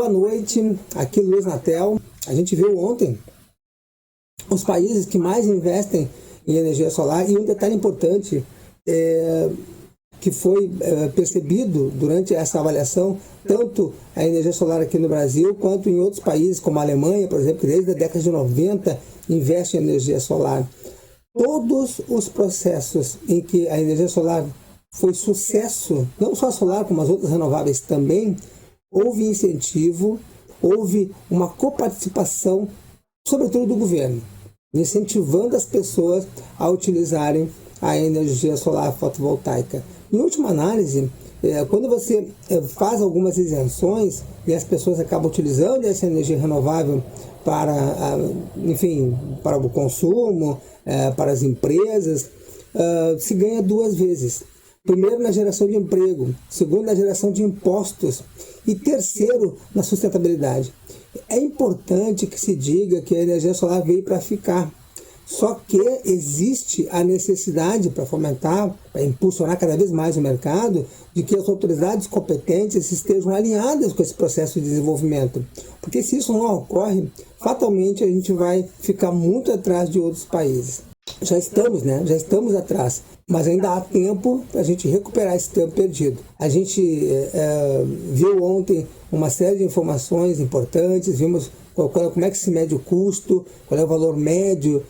Boa noite, aqui Luiz Natel. A gente viu ontem os países que mais investem em energia solar e um detalhe importante que foi percebido durante essa avaliação, tanto a energia solar aqui no Brasil quanto em outros países, como a Alemanha, por exemplo, que desde a década de 90 investe em energia solar. Todos os processos em que a energia solar foi sucesso, não só a solar, como as outras renováveis também, houve incentivo, houve uma coparticipação, sobretudo do governo, incentivando as pessoas a utilizarem a energia solar fotovoltaica. Em última análise, quando você faz algumas isenções e as pessoas acabam utilizando essa energia renovável para, enfim, para o consumo, para as empresas, se ganha duas vezes. Primeiro, na geração de emprego. Segundo, na geração de impostos. E terceiro, na sustentabilidade. É importante que se diga que a energia solar veio para ficar. Só que existe a necessidade para fomentar, para impulsionar cada vez mais o mercado, de que as autoridades competentes estejam alinhadas com esse processo de desenvolvimento. Porque se isso não ocorre, fatalmente a gente vai ficar muito atrás de outros países. Já estamos atrás, mas ainda há tempo para a gente recuperar esse tempo perdido. A gente viu ontem uma série de informações importantes, vimos como é que se mede o custo, qual é o valor médio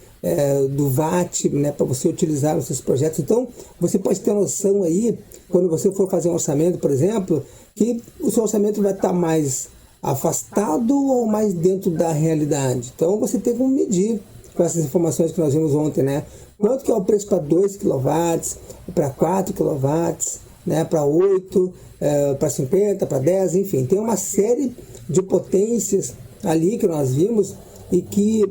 do VAT, né, para você utilizar nos seus projetos. Então, você pode ter noção aí, quando você for fazer um orçamento, por exemplo, que o seu orçamento vai estar mais afastado ou mais dentro da realidade. Então, você tem que medir com essas informações que nós vimos ontem, né? Quanto que é o preço para 2 kW, para 4 kW, né? Para 8, para 50, para 10, enfim. Tem uma série de potências ali que nós vimos e que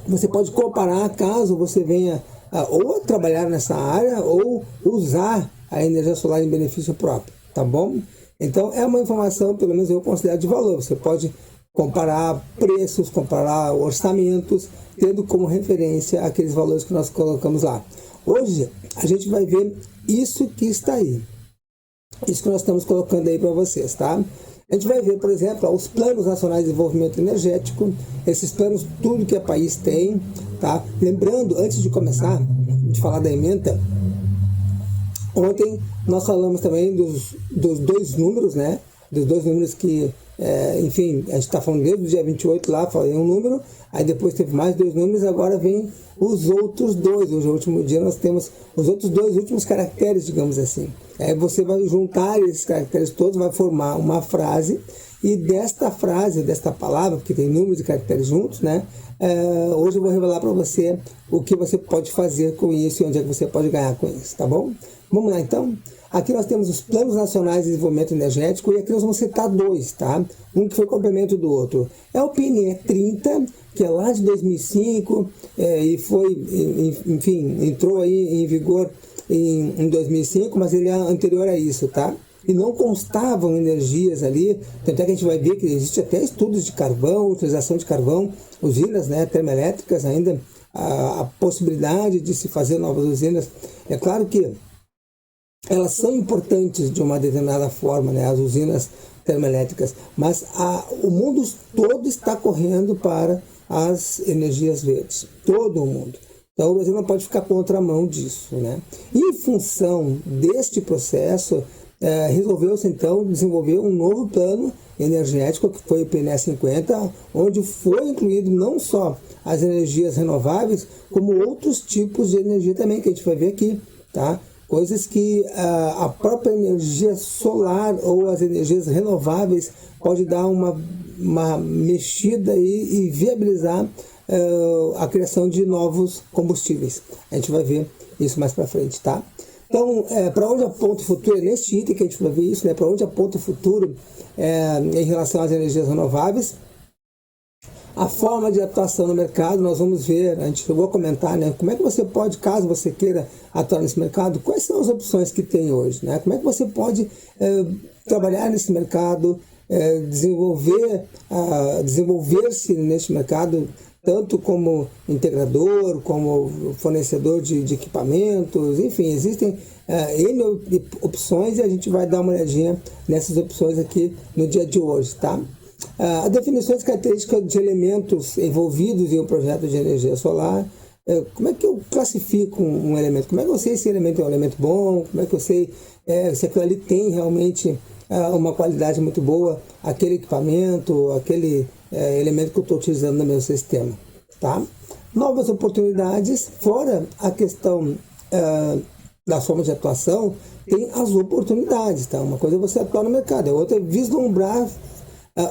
você pode comparar caso você venha ou trabalhar nessa área ou usar a energia solar em benefício próprio, tá bom? Então, é uma informação, pelo menos eu considero de valor. Você pode comparar preços, comparar orçamentos, tendo como referência aqueles valores que nós colocamos lá. Hoje, a gente vai ver isso que está aí. Isso que nós estamos colocando aí para vocês, tá? A gente vai ver, por exemplo, os planos nacionais de desenvolvimento energético, esses planos, tudo que o país tem, tá? Lembrando, antes de começar, de falar da ementa, ontem nós falamos também dos dois números, né? Dos dois números que, enfim, a gente está falando desde o dia 28 lá, falei um número, aí depois teve mais 2 números, agora vem os outros 2. Hoje, no último dia, nós temos os outros 2 últimos caracteres, digamos assim. Aí você vai juntar esses caracteres todos, vai formar uma frase, e desta frase, desta palavra, porque tem números e caracteres juntos, né? Hoje eu vou revelar para você o que você pode fazer com isso e onde é que você pode ganhar com isso, tá bom? Vamos lá, então? Aqui nós temos os Planos Nacionais de Desenvolvimento Energético e aqui nós vamos citar 2, tá? Um que foi complemento do outro. É o PNE 30, que é lá de 2005 e foi, enfim, entrou aí em vigor em 2005, mas ele é anterior a isso, tá? E não constavam energias ali, tanto é que a gente vai ver que existe até estudos de carvão, utilização de carvão, usinas, né, termoelétricas ainda, a possibilidade de se fazer novas usinas. É claro que elas são importantes de uma determinada forma, né, as usinas termoelétricas, mas o mundo todo está correndo para as energias verdes, todo o mundo. Então o Brasil não pode ficar contramão disso, né? E em função deste processo, resolveu-se então desenvolver um novo plano energético, que foi o PNE 50, onde foi incluído não só as energias renováveis, como outros tipos de energia também, que a gente vai ver aqui, tá? Coisas que a própria energia solar ou as energias renováveis pode dar uma mexida e viabilizar a criação de novos combustíveis. A gente vai ver isso mais para frente, tá? Então, para onde aponta o futuro? É neste item que a gente vai ver isso, né? Para onde aponta o futuro em relação às energias renováveis. A forma de atuação no mercado, nós vamos ver, a gente chegou a comentar, né? Como é que você pode, caso você queira atuar nesse mercado, quais são as opções que tem hoje, né? Como é que você pode trabalhar nesse mercado, desenvolver-se neste mercado, tanto como integrador, como fornecedor de equipamentos, enfim, existem N opções e a gente vai dar uma olhadinha nessas opções aqui no dia de hoje, tá? As definições características de elementos envolvidos em um projeto de energia solar. Como é que eu classifico um elemento? Como é que eu sei se esse elemento é um elemento bom? Como é que eu sei se aquilo ali tem realmente uma qualidade muito boa, aquele equipamento, aquele elemento que eu estou utilizando no meu sistema, tá? Novas oportunidades, fora a questão das formas de atuação, tem as oportunidades, tá? Uma coisa é você atuar no mercado, a outra é vislumbrar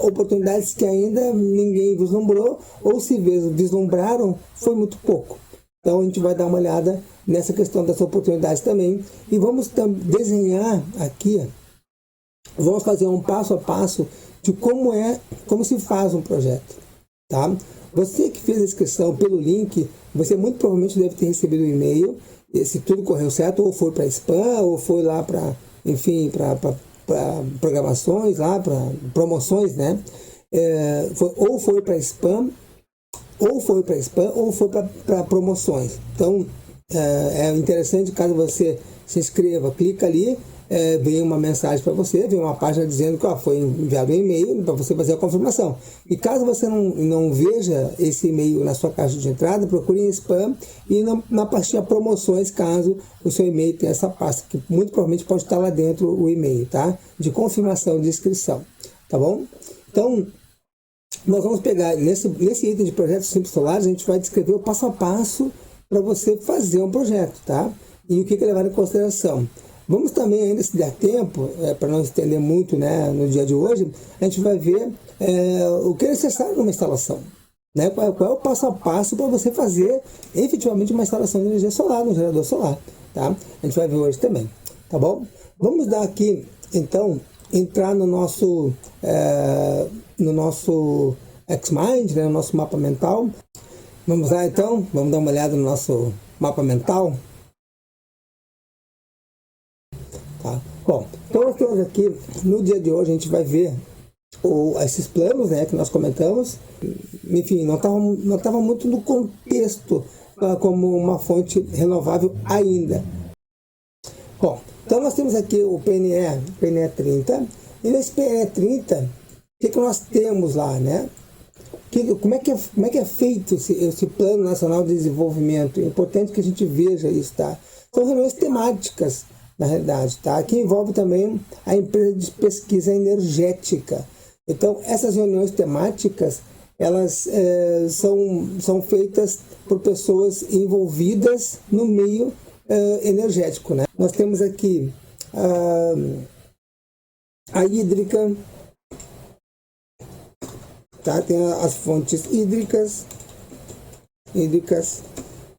oportunidades que ainda ninguém vislumbrou, ou se vislumbraram, foi muito pouco. Então a gente vai dar uma olhada nessa questão das oportunidades também, e vamos desenhar aqui, vamos fazer um passo a passo de como se faz um projeto, tá? Você que fez a inscrição pelo link, você muito provavelmente deve ter recebido um e-mail, se tudo correu certo, ou foi para spam, ou foi lá para, enfim, para programações, lá para promoções, né? Ou foi para spam, ou foi para promoções. Então, é interessante, caso você se inscreva, clica ali, vem uma mensagem para você, vem uma página dizendo que foi enviado um e-mail para você fazer a confirmação. E caso você não veja esse e-mail na sua caixa de entrada, procure em spam e na pastinha promoções, caso o seu e-mail tenha essa pasta, que muito provavelmente pode estar lá dentro o e-mail, tá? De confirmação de inscrição, tá bom? Então, nós vamos pegar, nesse item de projetos simples solares, a gente vai descrever o passo a passo para você fazer um projeto, tá? E o que levar em consideração. Vamos também, ainda se der tempo, para não estender muito, né, no dia de hoje, a gente vai ver o que é necessário numa instalação. Né? Qual é o passo a passo para você fazer efetivamente uma instalação de energia solar, no gerador solar. Tá? A gente vai ver hoje também. Tá bom? Vamos dar aqui, então, entrar no nosso Xmind, né, no nosso mapa mental. Vamos lá, então? Vamos dar uma olhada no nosso mapa mental. Tá? Bom, então nós temos aqui, no dia de hoje, a gente vai ver esses planos, né, que nós comentamos. Enfim, não estava muito no contexto como uma fonte renovável ainda. Bom, então nós temos aqui o PNE 30, e nesse PNE 30, o que nós temos lá, né? Como é que é feito esse Plano Nacional de Desenvolvimento? É importante que a gente veja isso, tá? São reuniões temáticas, na realidade, tá? Que envolve também a empresa de pesquisa energética. Então, essas reuniões temáticas, elas são feitas por pessoas envolvidas no meio energético, né? Nós temos aqui a hídrica, tá? Tem as fontes hídricas.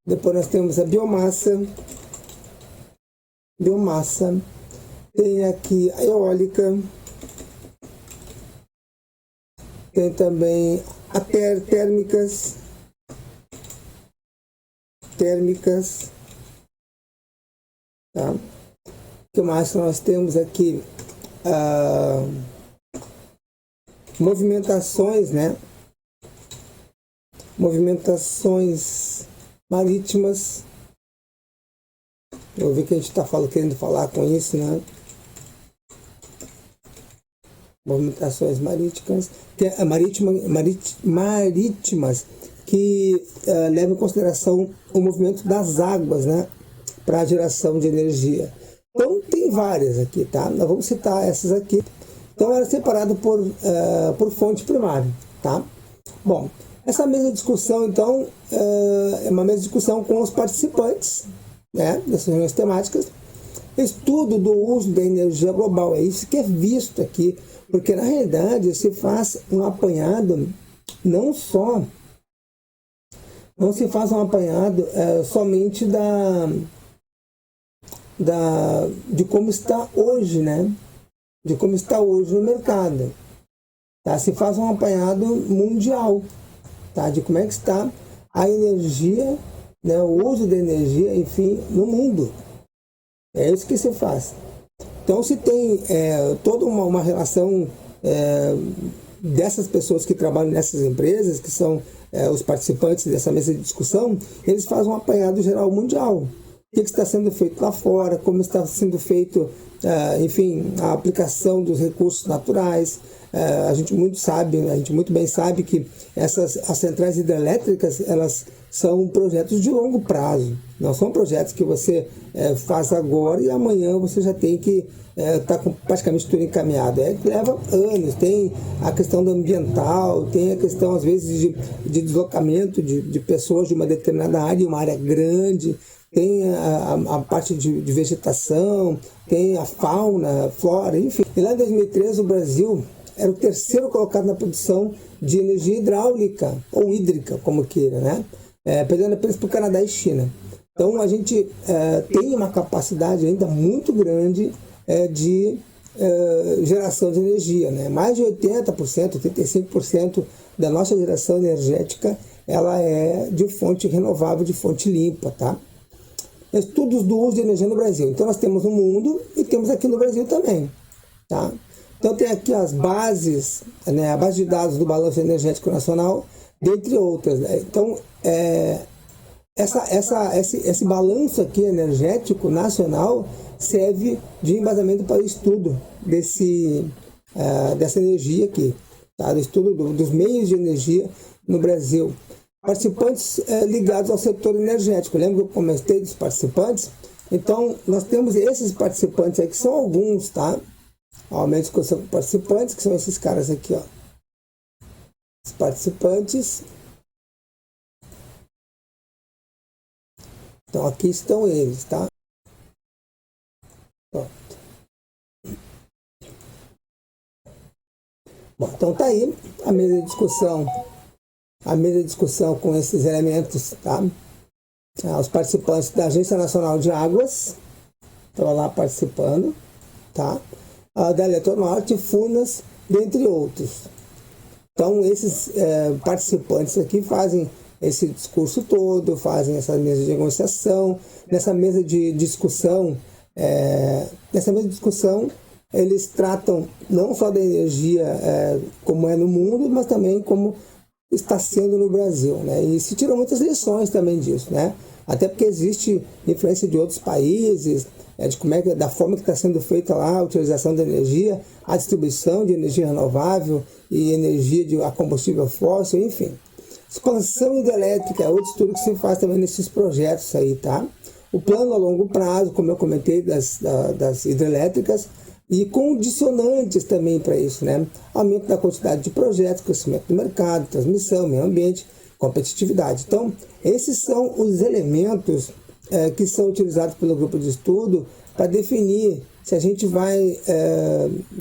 Depois nós temos a biomassa. Tem aqui a eólica. Tem também a térmicas. Tá? O que mais nós temos aqui? Movimentações, né? Movimentações marítimas. Eu vi que a gente está querendo falar com isso, né? Movimentações marítimas, marítimas que levam em consideração o movimento das águas, né? Para a geração de energia. Então, tem várias aqui, tá? Nós vamos citar essas aqui. Então, era separado por fonte primária, tá? Bom, essa mesma discussão, então, é uma mesma discussão com os participantes, né, dessas reuniões temáticas. Estudo do uso da energia global, é isso que é visto aqui, porque, na realidade, se faz um apanhado, não se faz um apanhado somente de como está hoje, né? De como está hoje no mercado. Tá? Se faz um apanhado mundial, tá? De como é que está a energia, né? O uso da energia, enfim, no mundo. É isso que se faz. Então, se tem toda uma relação dessas pessoas que trabalham nessas empresas, que são os participantes dessa mesa de discussão, eles fazem um apanhado geral mundial. O que está sendo feito lá fora, como está sendo feito, enfim, a aplicação dos recursos naturais. A gente muito bem sabe que as centrais hidrelétricas, elas são projetos de longo prazo. Não são projetos que você faz agora e amanhã você já tem que estar com praticamente tudo encaminhado. Leva anos, tem a questão do ambiental, tem a questão, às vezes, de deslocamento de pessoas de uma determinada área, uma área grande, tem a parte de vegetação, tem a fauna, a flora, enfim. E lá em 2013 o Brasil era o terceiro colocado na produção de energia hidráulica, ou hídrica, como queira, né? Perdendo apenas para o Canadá e China. Então a gente tem uma capacidade ainda muito grande de geração de energia, né? Mais de 80%, 85% da nossa geração energética, ela é de fonte renovável, de fonte limpa, tá? Estudos do uso de energia no Brasil. Então nós temos no mundo e temos aqui no Brasil também, tá? Então tem aqui as bases, né, a base de dados do Balanço Energético Nacional, dentre outras, né? Então esse balanço aqui energético nacional serve de embasamento para o estudo dessa energia aqui, tá? Do estudo dos meios de energia no Brasil. Participantes ligados ao setor energético. Lembra que eu comentei dos participantes? Então, nós temos esses participantes aí, que são alguns, tá? Aumento de participantes, que são esses caras aqui, ó. Os participantes. Então, aqui estão eles, tá? Pronto. Bom, então tá aí a mesa de discussão. A mesa de discussão com esses elementos, tá? Os participantes da Agência Nacional de Águas estão lá participando, tá? Da Eletronorte, Furnas, dentre outros. Então, esses participantes aqui fazem esse discurso todo, fazem essa mesa de negociação. Nessa mesa de discussão, eles tratam não só da energia como é no mundo, mas também como está sendo no Brasil, né? E se tiram muitas lições também disso, né? Até porque existe influência de outros países, da forma que está sendo feita lá a utilização da energia, a distribuição de energia renovável e energia a combustível fóssil, enfim. Expansão hidrelétrica é outro estudo que se faz também nesses projetos aí, tá? O plano a longo prazo, como eu comentei, das hidrelétricas, e condicionantes também para isso, né? Aumento da quantidade de projetos, crescimento do mercado, transmissão, meio ambiente, competitividade. Então, esses são os elementos que são utilizados pelo grupo de estudo para definir se a gente vai,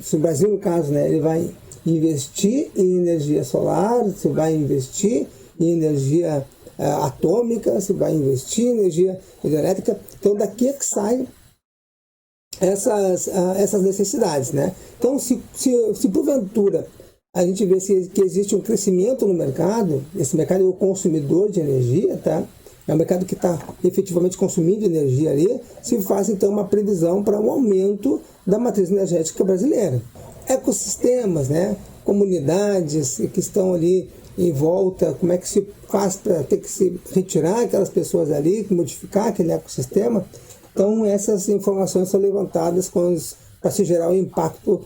se o Brasil, no caso, né, ele vai investir em energia solar, se vai investir em energia atômica, se vai investir em energia hidrelétrica. Então, daqui é que sai essas necessidades, né? Então, se porventura a gente vê que existe um crescimento no mercado, esse mercado é o consumidor de energia, tá? É um mercado que está efetivamente consumindo energia ali, se faz então uma previsão para um aumento da matriz energética brasileira. Ecossistemas, né? Comunidades que estão ali em volta, como é que se faz para ter que se retirar aquelas pessoas ali, modificar aquele ecossistema. Então, essas informações são levantadas para se gerar o impacto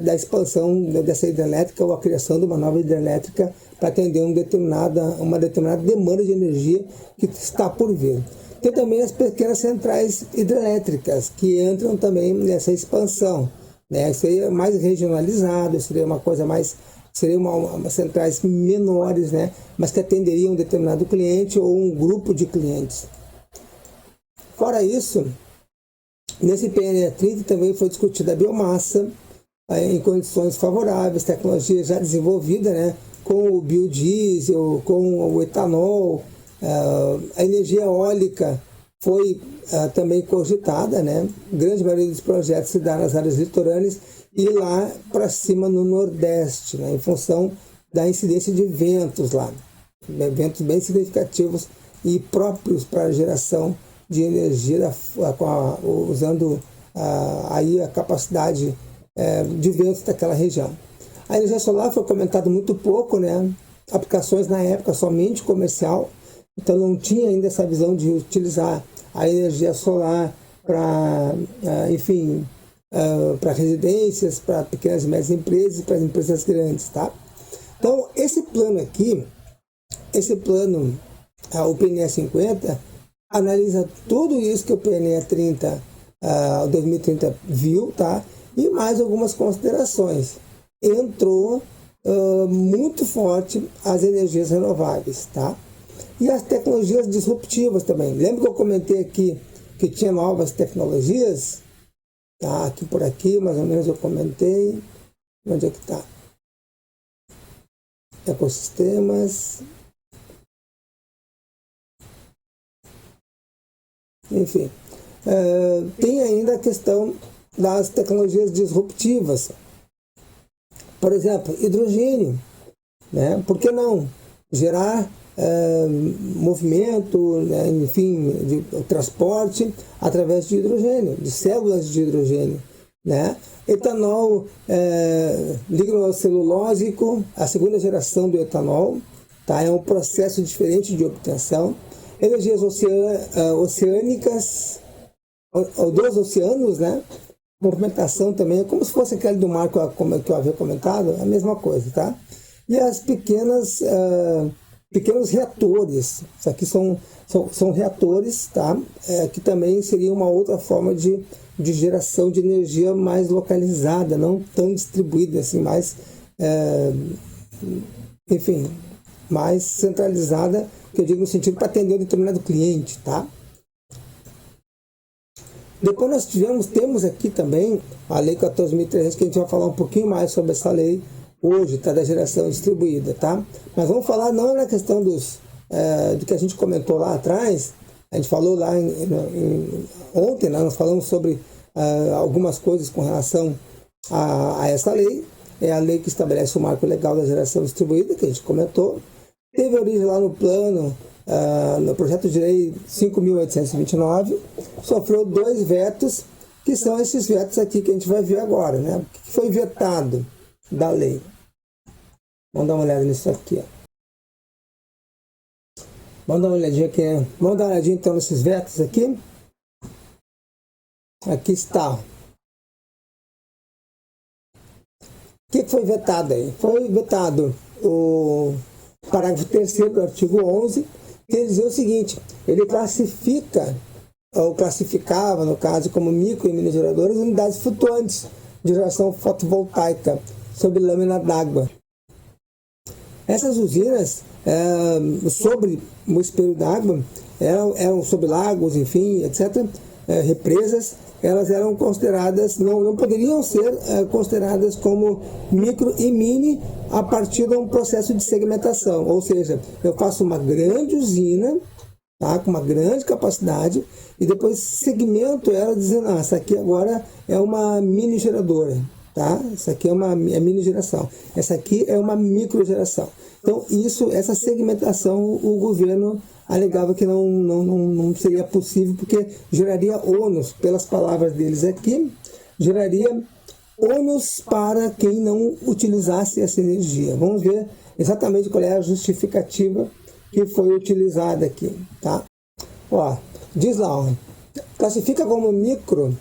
da expansão dessa hidrelétrica ou a criação de uma nova hidrelétrica para atender uma determinada demanda de energia que está por vir. Tem também as pequenas centrais hidrelétricas, que entram também nessa expansão, né? Seria mais regionalizado, seria uma coisa mais... Seriam centrais menores, né? Mas que atenderiam um determinado cliente ou um grupo de clientes. Fora isso, nesse PNE 30 também foi discutida a biomassa em condições favoráveis, tecnologia já desenvolvida, né, com o biodiesel, com o etanol. A energia eólica foi também cogitada, né? Grande maioria dos projetos se dá nas áreas litorâneas e lá para cima no Nordeste, né, em função da incidência de ventos lá, ventos bem significativos e próprios para a geração de energia, usando aí a capacidade de ventos daquela região. A energia solar foi comentado muito pouco, né? Aplicações na época somente comercial, então não tinha ainda essa visão de utilizar a energia solar para, enfim, para residências, para pequenas e médias empresas, para as empresas grandes, tá? Então, esse plano aqui, o PNE 50, analisa tudo isso que o PNE 30, 2030 viu, tá? E mais algumas considerações. Entrou muito forte as energias renováveis, tá? E as tecnologias disruptivas também. Lembra que eu comentei aqui que tinha novas tecnologias? Tá, aqui por aqui, mais ou menos eu comentei. Onde é que tá? Ecossistemas. Enfim. Tem ainda a questão das tecnologias disruptivas. Por exemplo, hidrogênio, né? Por que não gerar movimento, né? Enfim, de transporte através de hidrogênio, de células de hidrogênio, né? Etanol ligrocelulósico, a segunda geração do etanol, tá? É um processo diferente de obtenção. Energias oceânicas, dos oceanos, né? Movimentação também, como se fosse aquele do mar que eu havia comentado, é a mesma coisa, tá? E as pequenos reatores, isso aqui são reatores, tá? Que também seria uma outra forma de geração de energia mais localizada, não tão distribuída, assim, mais, enfim, mais centralizada, que eu digo no sentido para atender um determinado cliente, tá? Depois nós temos aqui também a Lei 14.300, que a gente vai falar um pouquinho mais sobre essa lei hoje, tá, da geração distribuída, tá? Mas vamos falar não na questão do que a gente comentou lá atrás. A gente falou lá ontem, né, nós falamos sobre algumas coisas com relação a essa lei. É a lei que estabelece o marco legal da geração distribuída, que a gente comentou. Teve origem lá no plano, no projeto de lei 5.829, sofreu 2 vetos, que são esses vetos aqui que a gente vai ver agora, né? O que foi vetado da lei? Vamos dar uma olhada nisso aqui, ó. Vamos dar uma olhadinha aqui, né? Vamos dar uma olhadinha então nesses vetos aqui. Aqui está. O que foi vetado aí? Foi vetado o parágrafo 3º do artigo 11, que dizia o seguinte: ele classifica, ou classificava, no caso, como micro e mini geradores, unidades flutuantes de geração fotovoltaica sob lâmina d'água. Essas usinas, sobre o espelho d'água, eram sobre lagos, enfim, etc., represas, elas eram consideradas, não poderiam ser consideradas como micro e mini a partir de um processo de segmentação. Ou seja, eu faço uma grande usina, tá, com uma grande capacidade, e depois segmento ela dizendo, essa aqui agora é uma mini geradora, tá? Essa aqui é uma mini geração, essa aqui é uma micro geração. Então, essa segmentação, o governo alegava que não seria possível, porque geraria ônus, pelas palavras deles aqui, geraria ônus para quem não utilizasse essa energia. Vamos ver exatamente qual é a justificativa que foi utilizada aqui, tá? Ó, diz lá, ó, classifica como micro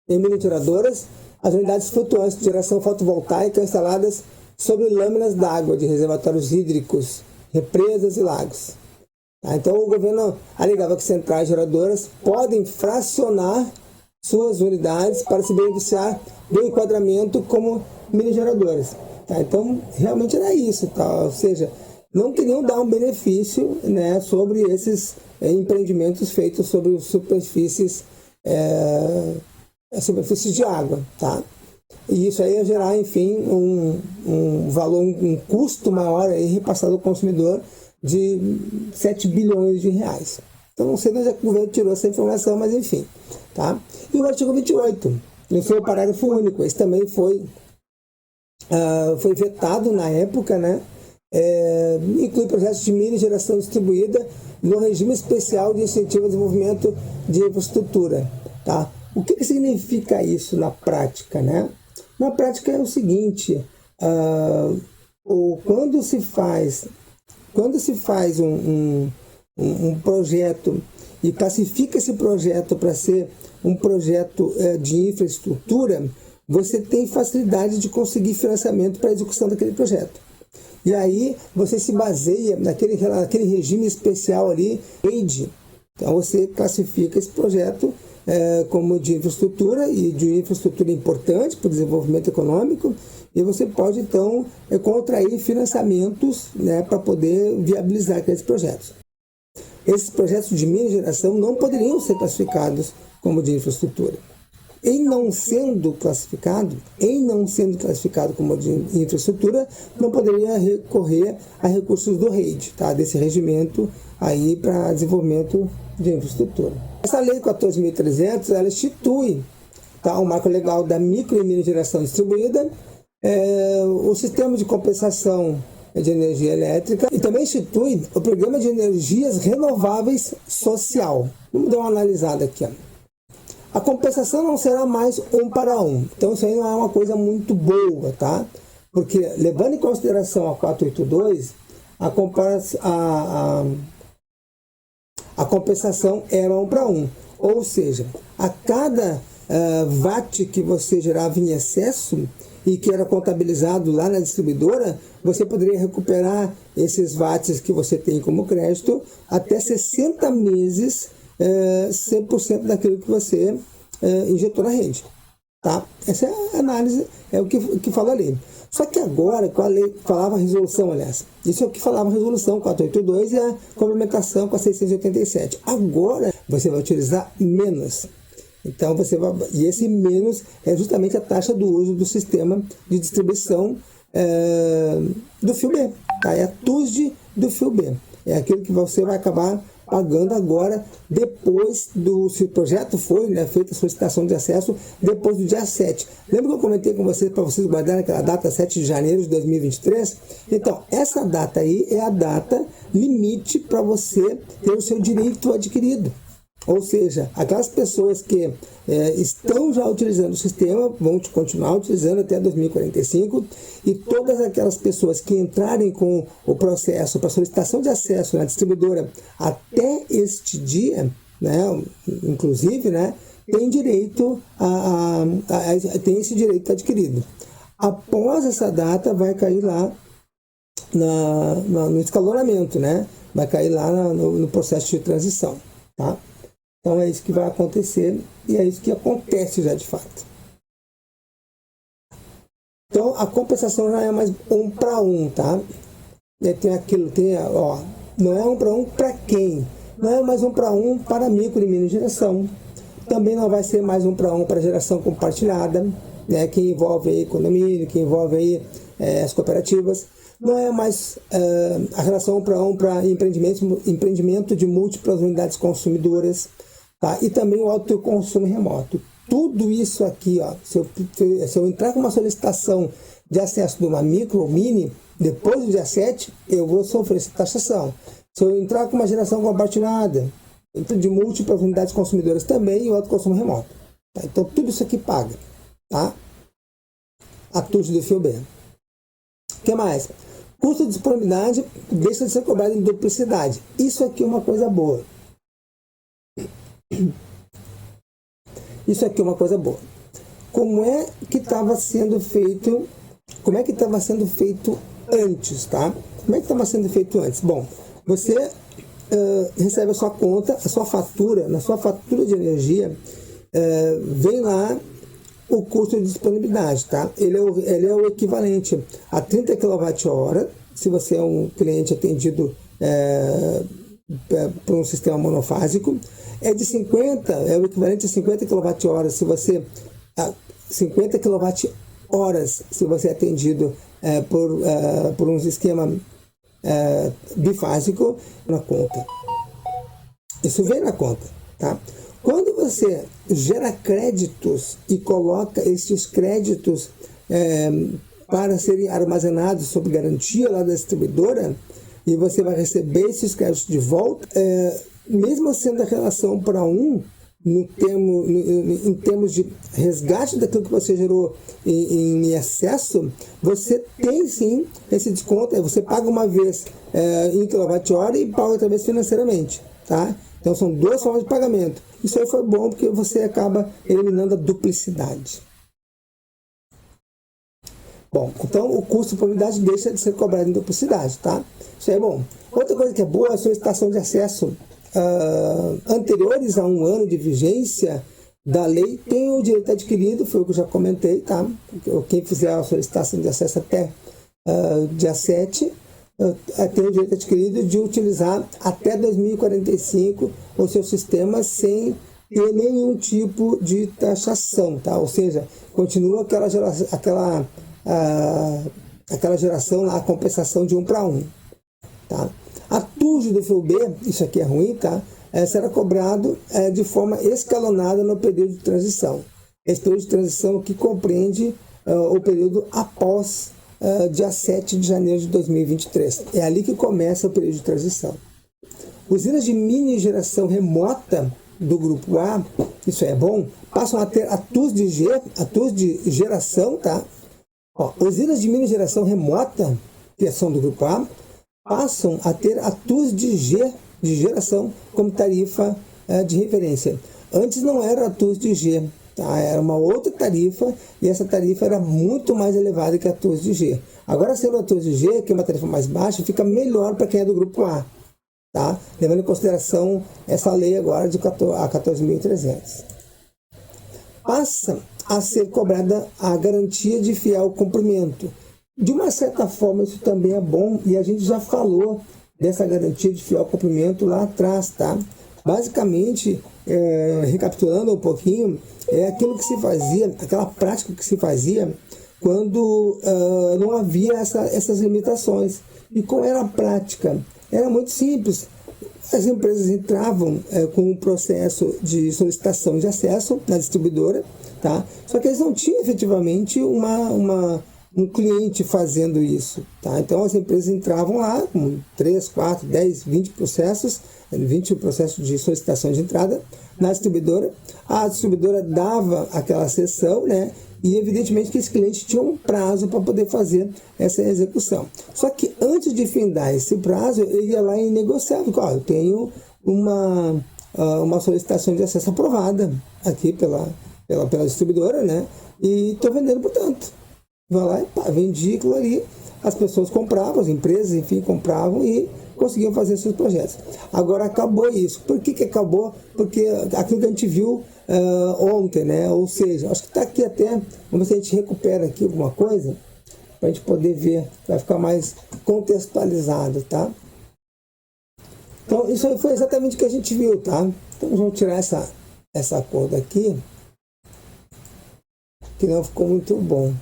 e mini geradoras as unidades flutuantes de geração fotovoltaica instaladas sobre lâminas d'água de reservatórios hídricos, represas e lagos. Tá? Então, o governo alegava que centrais geradoras podem fracionar suas unidades para se beneficiar do enquadramento como mini geradoras. Tá? Então, realmente era isso. Tá? Ou seja, não queriam dar um benefício, né, sobre esses empreendimentos feitos sobre superfícies de água. Tá? E isso aí ia gerar, enfim, um valor, um custo maior aí repassado ao consumidor de 7 bilhões de reais. Então, não sei de onde o governo tirou essa informação, mas enfim. Tá? E o artigo 28, ele foi o parágrafo único. Esse também foi vetado na época, né? Inclui projetos de mini geração distribuída no regime especial de incentivo ao desenvolvimento de infraestrutura. Tá? O que significa isso na prática, né? Na prática é o seguinte: ou quando se faz um projeto e classifica esse projeto para ser um projeto de infraestrutura, você tem facilidade de conseguir financiamento para a execução daquele projeto. E aí você se baseia naquele regime especial ali, REID. Então você classifica esse projeto como de infraestrutura e de infraestrutura importante para o desenvolvimento econômico, e você pode então contrair financiamentos, né, para poder viabilizar aqueles projetos. Esses projetos de mini geração não poderiam ser classificados como de infraestrutura. Em não sendo classificado como de infraestrutura, não poderia recorrer a recursos do REID, tá? Desse regimento aí para desenvolvimento de infraestrutura. Essa lei 14.300, ela institui, tá, o marco legal da micro e mini geração distribuída, o sistema de compensação de energia elétrica, e também institui o programa de energias renováveis social. Vamos dar uma analisada aqui, ó. A compensação não será mais 1 para 1. Então isso aí não é uma coisa muito boa, tá? Porque, levando em consideração a 482, a compensação era 1 para 1. Ou seja, a cada watt que você gerava em excesso e que era contabilizado lá na distribuidora, você poderia recuperar esses watts que você tem como crédito até 60 meses, 100% daquilo que você injetou na rede. Tá? Essa é a análise, é o que fala a lei. Só que agora, com a lei, falava a resolução, aliás, isso é o que falava a resolução 482 e a complementação com a 687. Agora, você vai utilizar menos. Então, e esse menos é justamente a taxa do uso do sistema de distribuição do fio B. Tá? É a TUSD do fio B. É aquilo que você vai acabar pagando agora, depois se o projeto foi, né, feita a solicitação de acesso, depois do dia 7. Lembra que eu comentei com vocês, para vocês guardarem aquela data 7 de janeiro de 2023? Então, essa data aí é a data limite para você ter o seu direito adquirido. Ou seja, aquelas pessoas que estão já utilizando o sistema vão continuar utilizando até 2045, e todas aquelas pessoas que entrarem com o processo para solicitação de acesso na distribuidora até este dia, né, inclusive, né, tem direito tem esse direito adquirido. Após essa data vai cair lá no escalonamento, né, vai cair lá no processo de transição, tá? Então é isso que vai acontecer, e é isso que acontece já de fato. Então a compensação já é mais 1 para 1, tá? Não é 1 para 1 para quem? Não é mais 1 para 1 para micro e mini geração. Também não vai ser mais 1 para 1 para geração compartilhada, né? Que envolve aí condomínio, que envolve aí as cooperativas. Não é mais a relação 1 para 1 para empreendimento de múltiplas unidades consumidoras. Tá? E também o autoconsumo remoto. Tudo isso aqui, ó, se eu entrar com uma solicitação de acesso de uma micro ou mini, depois do dia 7, eu vou sofrer essa taxação. Se eu entrar com uma geração compartilhada, de múltiplas unidades consumidoras também, e o autoconsumo remoto. Tá? Então, tudo isso aqui paga. Tá? A TUSD do fio B. O que mais? Custo de disponibilidade deixa de ser cobrado em duplicidade. Isso aqui é uma coisa boa. Isso aqui é uma coisa boa. Como é que estava sendo feito antes, tá? Como é que estava sendo feito antes? Bom, você recebe a sua conta, a sua fatura, na sua fatura de energia, vem lá o custo de disponibilidade, tá? Ele é o equivalente a 30 kWh, se você é um cliente atendido por um sistema monofásico. É o equivalente a 50 kWh se você 50 kWh se você é atendido por um esquema bifásico na conta. Isso vem na conta, tá? Quando você gera créditos e coloca esses créditos para serem armazenados sob garantia lá da distribuidora, e você vai receber esses créditos de volta, mesmo sendo a relação para 1, em termos de resgate daquilo que você gerou em excesso, você tem sim esse desconto. Você paga uma vez em kWh e paga outra vez financeiramente, tá? Então são duas formas de pagamento. Isso aí foi bom porque você acaba eliminando a duplicidade. Bom, então o custo por unidade deixa de ser cobrado em duplicidade, tá? Isso aí é bom. Outra coisa que é boa é a solicitação de acesso anteriores a 1 ano de vigência da lei tem o direito adquirido, foi o que eu já comentei, tá? Quem fizer a solicitação de acesso até dia 7 tem o direito adquirido de utilizar até 2045 o seu sistema sem ter nenhum tipo de taxação, tá? Ou seja, continua aquela geração lá, a compensação de 1 para 1, tá? A TUJ do FUB, isso aqui é ruim, tá? Será cobrado de forma escalonada no período de transição. Esse período de transição que compreende o período após dia 7 de janeiro de 2023. É ali que começa o período de transição. Usinas de mini geração remota do grupo A, isso é bom, passam a ter a TUS de geração, tá? Usinas de mini geração remota, que são do grupo A, passam a ter a TUS de geração como tarifa de referência. Antes não era a TUS de G, tá? Era uma outra tarifa e essa tarifa era muito mais elevada que a TUS de G. Agora, sendo a TUS de G, que é uma tarifa mais baixa, fica melhor para quem é do grupo A, tá? Levando em consideração essa lei agora de 14.300. Passa a ser cobrada a garantia de fiel cumprimento. De uma certa forma, isso também é bom, e a gente já falou dessa garantia de fiel cumprimento lá atrás, tá? Basicamente, recapitulando um pouquinho, é aquilo que se fazia, aquela prática que se fazia quando não havia essas limitações. E qual era a prática? Era muito simples. As empresas entravam com um processo de solicitação de acesso na distribuidora, tá? Só que eles não tinham efetivamente um cliente fazendo isso, tá? Então as empresas entravam lá com 3, 4, 10, 20 processos de solicitação de entrada na distribuidora. A distribuidora dava aquela sessão, né? E evidentemente que esse cliente tinha um prazo para poder fazer essa execução. Só que antes de findar esse prazo, ele ia lá e negociava. Eu tenho uma solicitação de acesso aprovada aqui pela distribuidora, né? E estou vendendo por tanto. Vai lá e vendia aquilo ali, as pessoas compravam, as empresas, enfim, compravam e conseguiam fazer seus projetos. Agora acabou isso. Por que acabou? Porque aquilo que a gente viu ontem, né? Ou seja, acho que está aqui até, vamos ver se a gente recupera aqui alguma coisa, para a gente poder ver, vai ficar mais contextualizado, tá? Então, isso aí foi exatamente o que a gente viu, tá? Então, vamos tirar essa cor daqui, que não ficou muito bom.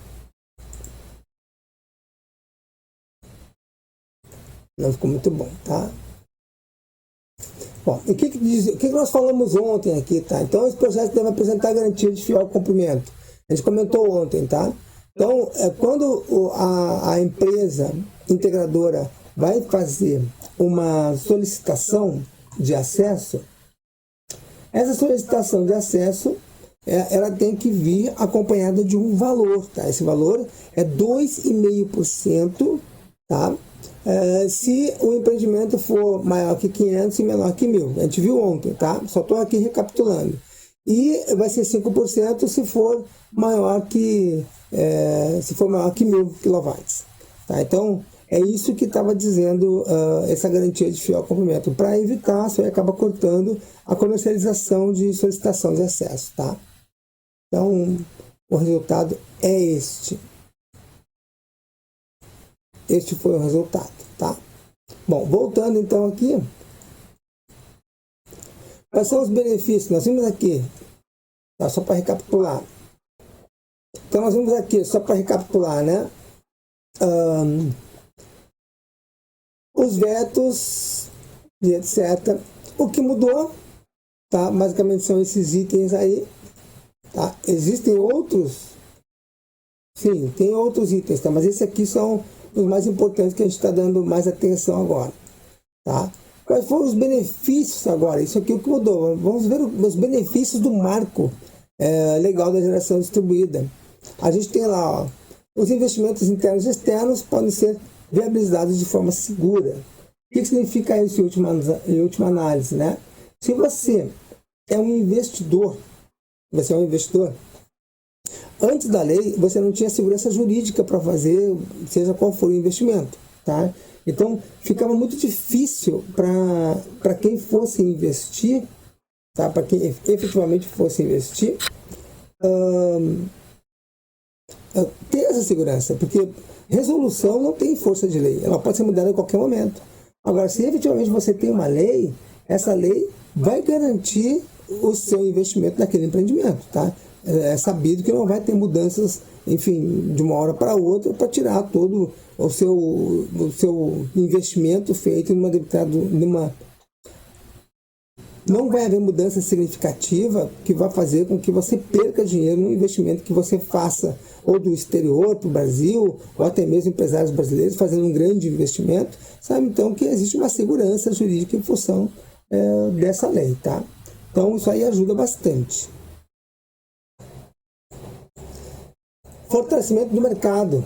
Não ficou muito bom, tá? Bom, o que nós falamos ontem aqui, tá? Então, esse processo deve apresentar garantia de fiel cumprimento. A gente comentou ontem, tá? Então, quando a empresa integradora vai fazer uma solicitação de acesso, essa solicitação de acesso, ela tem que vir acompanhada de um valor, tá? Esse valor é 2,5%, tá? Se o empreendimento for maior que 500 e menor que 1.000. A gente viu ontem, tá? Só estou aqui recapitulando. E vai ser 5% se for maior que 1.000 kW. Tá? Então, é isso que estava dizendo essa garantia de fiel cumprimento. Para evitar, isso aí acaba cortando a comercialização de solicitação de acesso. Tá? Então, o resultado é este. Este foi o resultado, tá? Bom, voltando então aqui. Quais são os benefícios? Nós vimos aqui, tá? Só para recapitular. Então, nós vimos aqui, só para recapitular, né? Os vetos e etc. O que mudou, tá? Basicamente são esses itens aí, tá? Existem outros? Sim, tem outros itens, tá? Mas esses aqui são os mais importantes que a gente está dando mais atenção agora, tá? Quais foram os benefícios agora? Isso aqui é o que mudou. Vamos ver os benefícios do marco legal da geração distribuída. A gente tem lá, ó, os investimentos internos e externos podem ser viabilizados de forma segura. O que significa isso em última análise, né? Se você é um investidor, antes da lei, você não tinha segurança jurídica para fazer, seja qual for o investimento, tá? Então, ficava muito difícil para quem fosse investir, tá? Para quem efetivamente fosse investir, ter essa segurança, porque resolução não tem força de lei, ela pode ser mudada a qualquer momento. Agora, se efetivamente você tem uma lei, essa lei vai garantir o seu investimento naquele empreendimento, tá? É sabido que não vai ter mudanças, enfim, de uma hora para outra para tirar todo o seu investimento feito em uma determinada... Não vai haver mudança significativa que vai fazer com que você perca dinheiro no investimento que você faça, ou do exterior para o Brasil, ou até mesmo empresários brasileiros fazendo um grande investimento, sabe? Então, que existe uma segurança jurídica em função dessa lei, tá? Então, isso aí ajuda bastante. Fortalecimento do mercado.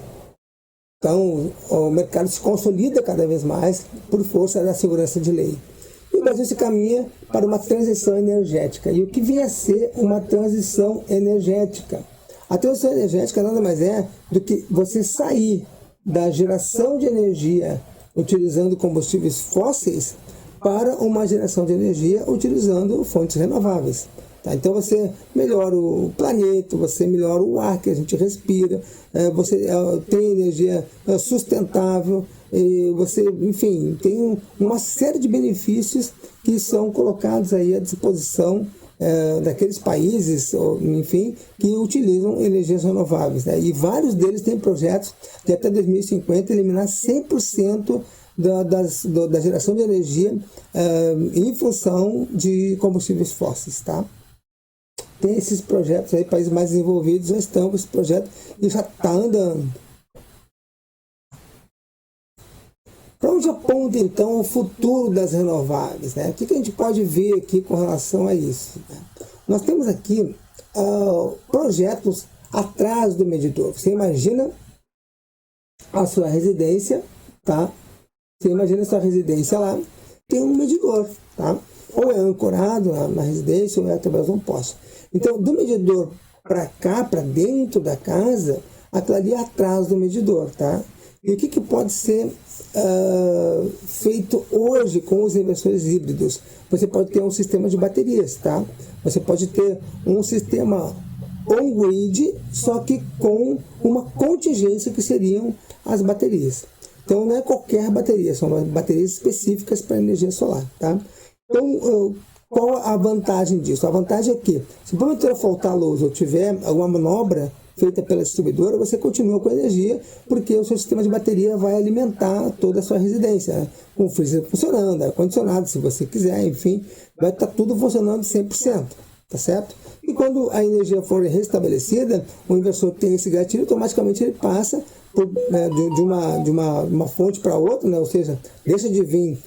Então, o mercado se consolida cada vez mais por força da segurança de lei. E o Brasil se caminha para uma transição energética. E o que vem a ser uma transição energética? A transição energética nada mais é do que você sair da geração de energia utilizando combustíveis fósseis para uma geração de energia utilizando fontes renováveis. Tá? Então você melhora o planeta, você melhora o ar que a gente respira, você tem energia sustentável, e você, enfim, tem uma série de benefícios que são colocados aí à disposição daqueles países, enfim, que utilizam energias renováveis, né? E vários deles têm projetos de até 2050 eliminar 100% da geração de energia em função de combustíveis fósseis, tá? Tem esses projetos aí, países mais desenvolvidos já estão com esse projeto e já está andando. Para onde aponta, então, o futuro das renováveis, né? O que a gente pode ver aqui com relação a isso, né? Nós temos aqui projetos atrás do medidor. Você imagina a sua residência, tá? Você imagina a sua residência lá, tem um medidor, tá? Ou é ancorado na residência, ou é através de um poste. Então, do medidor para cá, para dentro da casa, aquilo ali é atrás do medidor, tá? E o que pode ser feito hoje com os inversores híbridos? Você pode ter um sistema de baterias, tá? Você pode ter um sistema on-grid, só que com uma contingência que seriam as baterias. Então, não é qualquer bateria, são baterias específicas para energia solar, tá? Então, qual a vantagem disso? A vantagem é que, se porventura faltar luz ou tiver alguma manobra feita pela distribuidora, você continua com a energia, porque o seu sistema de bateria vai alimentar toda a sua residência, né? Com o freezer funcionando, ar-condicionado, se você quiser, enfim, vai estar tudo funcionando 100%, tá certo? E quando a energia for restabelecida, o inversor tem esse gatilho, automaticamente ele passa de uma fonte para outra, né? Ou seja, deixa de vir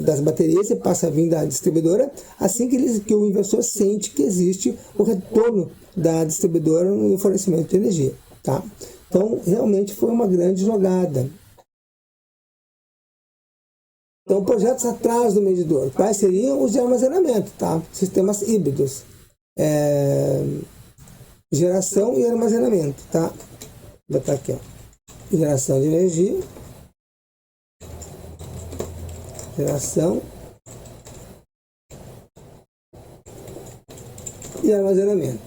das baterias e passa a vir da distribuidora, assim que o inversor sente que existe o retorno da distribuidora no fornecimento de energia, tá? Então, realmente foi uma grande jogada. Então, projetos atrás do medidor, quais seriam os de armazenamento, tá? Sistemas híbridos, geração e armazenamento, tá? Vou botar aqui, ó. Geração de energia, geração e armazenamento,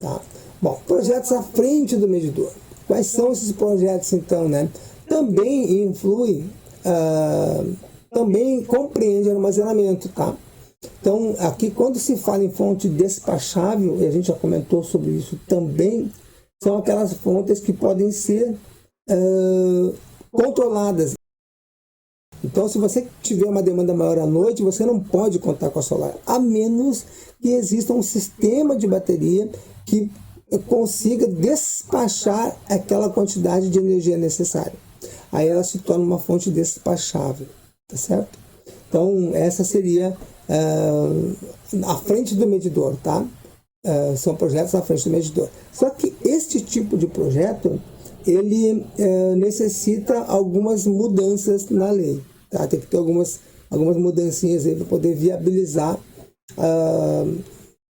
tá? Bom, projetos à frente do medidor. Quais são esses projetos, então, né? Também influi, também compreende armazenamento, tá? Então, aqui, quando se fala em fonte despachável, e a gente já comentou sobre isso também, são aquelas fontes que podem ser controladas. Então, se você tiver uma demanda maior à noite, você não pode contar com a solar, a menos que exista um sistema de bateria que consiga despachar aquela quantidade de energia necessária. Aí ela se torna uma fonte despachável, tá certo? Então, essa seria à frente do medidor, tá? São projetos à frente do medidor. Só que este tipo de projeto, ele necessita algumas mudanças na lei, tá? Tem que ter algumas mudancinhas aí para poder viabilizar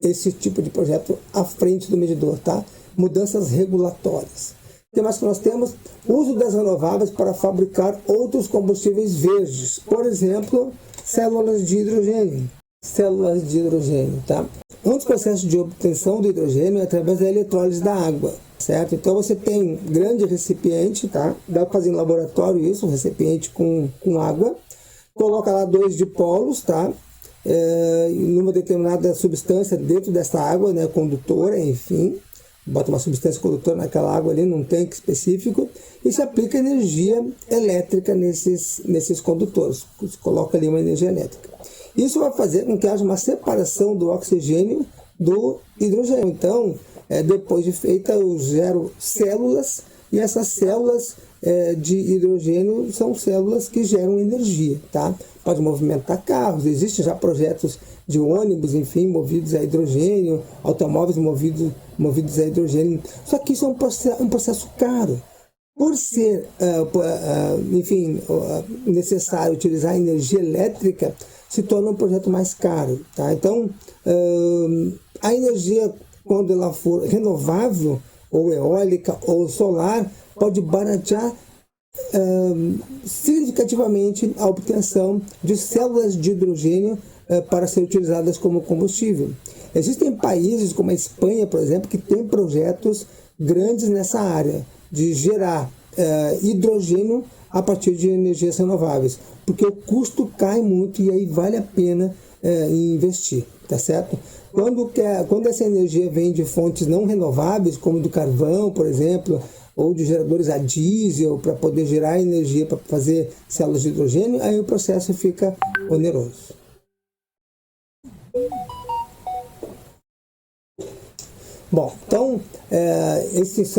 esse tipo de projeto à frente do medidor, tá? Mudanças regulatórias. O que mais que nós temos? Uso das renováveis para fabricar outros combustíveis verdes. Por exemplo, células de hidrogênio. Células de hidrogênio, tá? Um dos processos de obtenção do hidrogênio é através da eletrólise da água, certo? Então você tem um grande recipiente, tá? Dá para fazer em laboratório isso, um recipiente com água. Coloca lá 2 dipolos, tá? Numa determinada substância dentro dessa água, né? Condutora, enfim. Bota uma substância condutora naquela água ali, num tanque específico, e se aplica energia elétrica nesses condutores. Se coloca ali uma energia elétrica. Isso vai fazer com que haja uma separação do oxigênio do hidrogênio. Então, depois de feita, eu gero células, e essas células de hidrogênio são células que geram energia, tá? Pode movimentar carros, existem já projetos de ônibus, enfim, movidos a hidrogênio, automóveis movidos a hidrogênio. Só que isso é um processo caro. Por ser, necessário utilizar energia elétrica, se torna um projeto mais caro, tá? Então, a energia, quando ela for renovável, ou eólica, ou solar, pode baratear significativamente a obtenção de células de hidrogênio para ser utilizadas como combustível. Existem países como a Espanha, por exemplo, que têm projetos grandes nessa área de gerar hidrogênio a partir de energias renováveis, porque o custo cai muito e aí vale a pena investir, tá certo? Quando essa energia vem de fontes não renováveis, como do carvão, por exemplo, ou de geradores a diesel para poder gerar energia para fazer células de hidrogênio, aí o processo fica oneroso. Bom, então, esse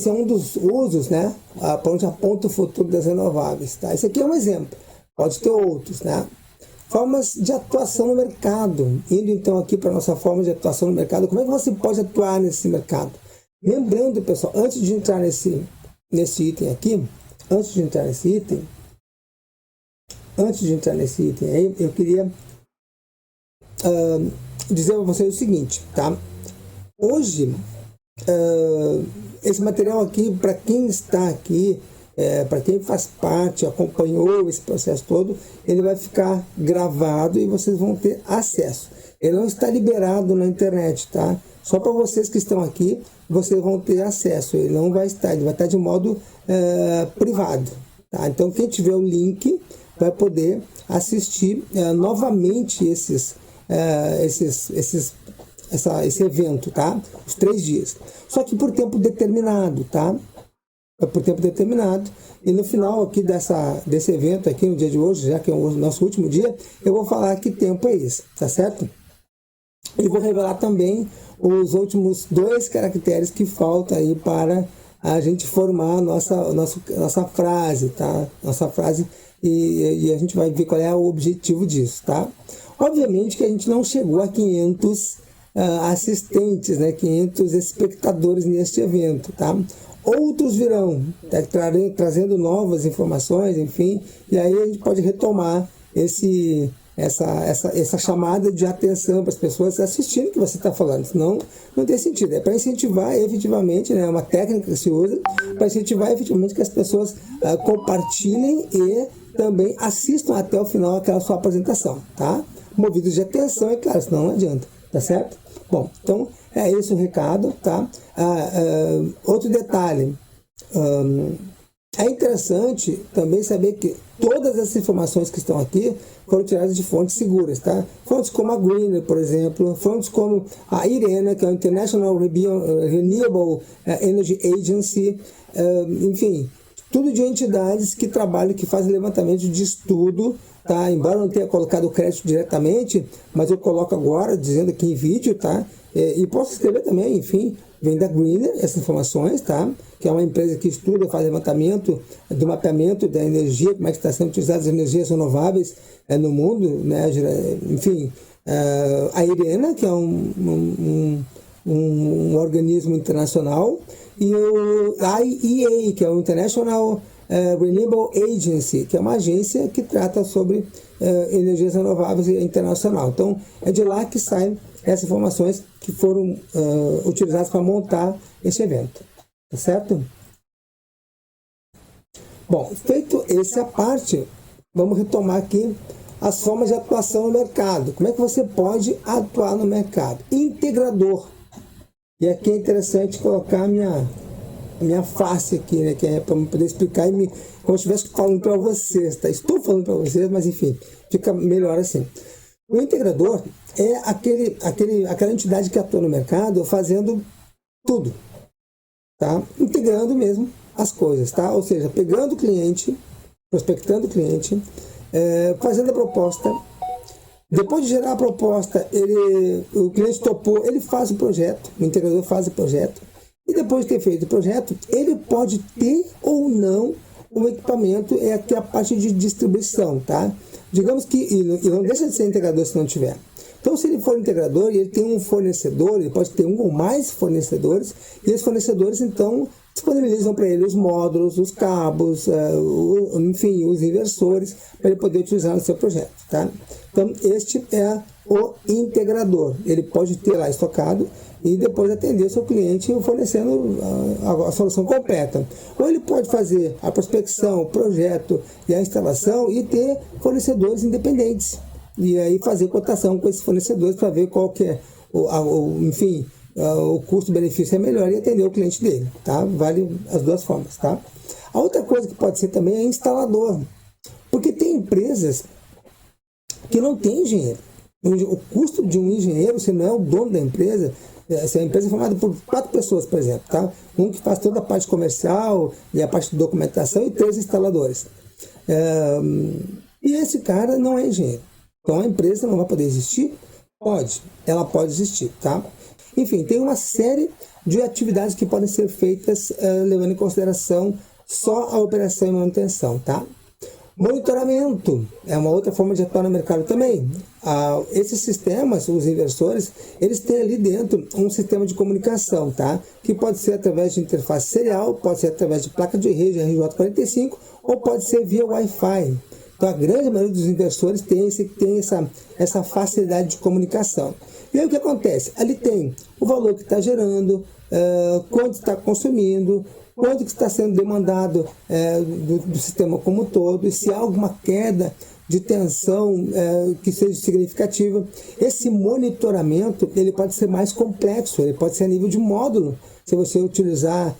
é um dos usos, né, para onde aponta o futuro das renováveis. Tá? Esse aqui é um exemplo, pode ter outros, né? Formas de atuação no mercado. Indo então aqui para a nossa forma de atuação no mercado, como é que você pode atuar nesse mercado? Lembrando, pessoal, antes de entrar nesse item aqui, aí, eu queria dizer para vocês o seguinte, tá? Hoje, esse material aqui, para quem está aqui, para quem faz parte, acompanhou esse processo todo, ele vai ficar gravado e vocês vão ter acesso. Ele não está liberado na internet, tá? Só para vocês que estão aqui, vocês vão ter acesso. Ele não vai estar, ele vai estar de modo privado, tá? Então, quem tiver o link vai poder assistir novamente esse evento, tá? Os 3 dias. Só que por tempo determinado, tá? Por tempo determinado. E no final aqui desse evento aqui, no dia de hoje, já que é o nosso último dia, eu vou falar que tempo é esse, tá certo? E vou revelar também os últimos 2 caracteres que faltam aí para a gente formar a nossa frase, tá? Nossa frase, e a gente vai ver qual é o objetivo disso, tá? Obviamente que a gente não chegou a 500 assistentes, né? 500 espectadores neste evento, tá? Outros virão, tá? Trazendo novas informações, enfim, e aí a gente pode retomar essa chamada de atenção para as pessoas assistirem o que você está falando, senão não tem sentido. É para incentivar efetivamente, né, uma técnica que se usa para incentivar efetivamente que as pessoas compartilhem e também assistam até o final aquela sua apresentação, tá? Movidos de atenção, é claro, senão não adianta, tá certo? Bom, então é esse o recado, tá? Outro detalhe, é interessante também saber que todas as informações que estão aqui foram tiradas de fontes seguras, tá? Fontes como a Greener, por exemplo, fontes como a IRENA, que é o International Renewable Energy Agency, enfim, tudo de entidades que trabalham, que fazem levantamento de estudo, tá? Embora eu não tenha colocado o crédito diretamente, mas eu coloco agora, dizendo aqui em vídeo, tá? E posso escrever também, enfim, vem da Greener, essas informações, tá? Que é uma empresa que estuda, faz levantamento do mapeamento da energia, como é que está sendo utilizadas as energias renováveis no mundo, né? Enfim, a IRENA, que é um organismo internacional, e o IEA, que é o International Renewable Agency, que é uma agência que trata sobre energias renováveis internacional. Então, é de lá que saem essas informações que foram utilizadas para montar esse evento. Tá certo? Bom, feito essa parte, vamos retomar aqui as formas de atuação no mercado. Como é que você pode atuar no mercado? Integrador. E aqui é interessante colocar a minha face aqui, né, que é para poder explicar como eu estivesse falando para vocês, tá? Estou falando para vocês, mas enfim, fica melhor assim. O integrador é aquela entidade que atua no mercado fazendo tudo, tá? Integrando mesmo as coisas, tá? Ou seja, pegando o cliente, prospectando o cliente, fazendo a proposta. Depois de gerar a proposta, o cliente topou, ele faz o projeto, o integrador faz o projeto. E depois de ter feito o projeto, ele pode ter ou não o equipamento, aqui a parte de distribuição, tá? Digamos que, e não deixa de ser integrador se não tiver. Então, se ele for integrador e ele tem um fornecedor, ele pode ter um ou mais fornecedores, e esses fornecedores, então, disponibilizam para ele os módulos, os cabos, enfim, os inversores, para ele poder utilizar no seu projeto, tá? Então, este é o integrador. Ele pode ter lá estocado e depois atender o seu cliente fornecendo a solução completa. Ou ele pode fazer a prospecção, o projeto e a instalação e ter fornecedores independentes. E aí fazer cotação com esses fornecedores para ver qual que é, o custo-benefício é melhor e atender o cliente dele, tá? Vale as duas formas, tá? A outra coisa que pode ser também é instalador. Porque tem empresas que não tem engenheiro. O custo de um engenheiro, se não é o dono da empresa, se a empresa é formada por 4 pessoas, por exemplo, tá? Um que faz toda a parte comercial e a parte de documentação e 3 instaladores. E esse cara não é engenheiro. Então a empresa não vai poder existir? Pode, ela pode existir, tá? Enfim, tem uma série de atividades que podem ser feitas levando em consideração só a operação e manutenção, tá? Monitoramento é uma outra forma de atuar no mercado também. Esses sistemas, os inversores, eles têm ali dentro um sistema de comunicação, tá? Que pode ser através de interface serial, pode ser através de placa de rede RJ45 ou pode ser via Wi-Fi. Então a grande maioria dos inversores tem essa facilidade de comunicação. E aí o que acontece? Ali tem o valor que está gerando, quanto está consumindo, quanto que está sendo demandado do sistema como um todo, e se há alguma queda de tensão que seja significativa. Esse monitoramento ele pode ser mais complexo, ele pode ser a nível de módulo, se você utilizar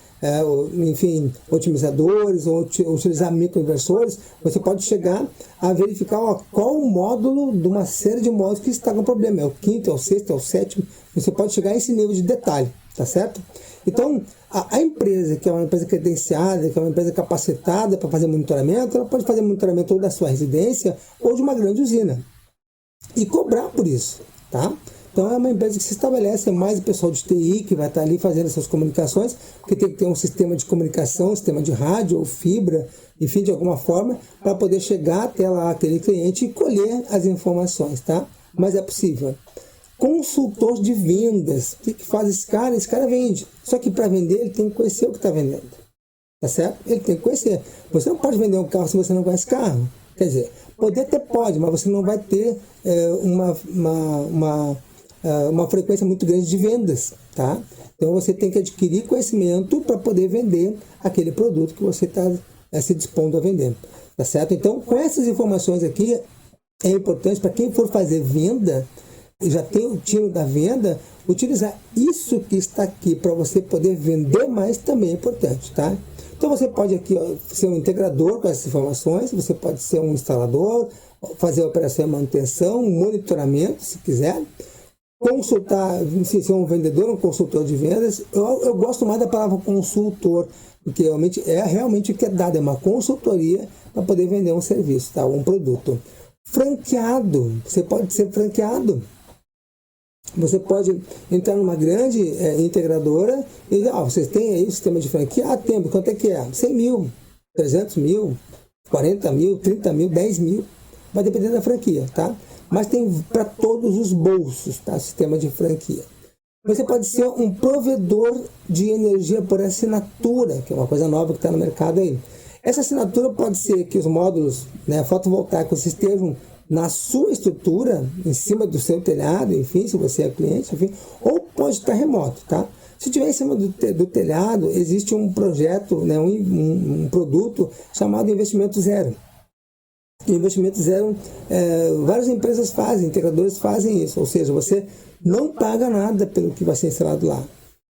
otimizadores ou utilizar microinversores, você pode chegar a verificar qual o módulo de uma série de módulos que está com problema, é o 5º, é o 6º, é o 7º, você pode chegar a esse nível de detalhe, tá certo? Então, a empresa, que é uma empresa credenciada, que é uma empresa capacitada para fazer monitoramento, ela pode fazer monitoramento ou da sua residência ou de uma grande usina e cobrar por isso, tá? Então é uma empresa que se estabelece, é mais o pessoal de TI que vai estar ali fazendo essas comunicações, porque tem que ter um sistema de comunicação, um sistema de rádio ou fibra, enfim, de alguma forma, para poder chegar até lá aquele cliente e colher as informações, tá? Mas é possível. Consultor de vendas, o que faz esse cara? Esse cara vende, só que para vender ele tem que conhecer o que está vendendo, tá certo? Ele tem que conhecer. Você não pode vender um carro se você não conhece carro. Quer dizer, poder até pode, mas você não vai ter uma frequência muito grande de vendas, tá? Então você tem que adquirir conhecimento para poder vender aquele produto que você está se dispondo a vender, tá certo? Então, com essas informações aqui, é importante para quem for fazer venda, já tem o tino da venda, utilizar isso que está aqui para você poder vender mais também é importante, tá? Então você pode aqui ser um integrador com essas informações, você pode ser um instalador, fazer a operação de manutenção, um monitoramento, se quiser, consultar, se ser um vendedor, um consultor de vendas. Eu gosto mais da palavra consultor, porque realmente o que é dado é uma consultoria para poder vender um serviço, tá? Um produto. Franqueado, você pode ser franqueado. Você pode entrar numa grande integradora e dizer, vocês têm aí sistema de franquia? Temos. Quanto é que é? 100 mil, 300 mil, 40 mil, 30 mil, 10 mil. Vai depender da franquia, tá? Mas tem para todos os bolsos, tá? Sistema de franquia. Você pode ser um provedor de energia por assinatura, que é uma coisa nova que está no mercado aí. Essa assinatura pode ser que os módulos, né, fotovoltaicos estejam na sua estrutura, em cima do seu telhado, enfim, se você é cliente, enfim, ou pode estar remoto, tá? Se estiver em cima do telhado, existe um projeto, né, um produto chamado Investimento Zero. Investimento Zero, várias empresas fazem, integradores fazem isso, ou seja, você não paga nada pelo que vai ser instalado lá.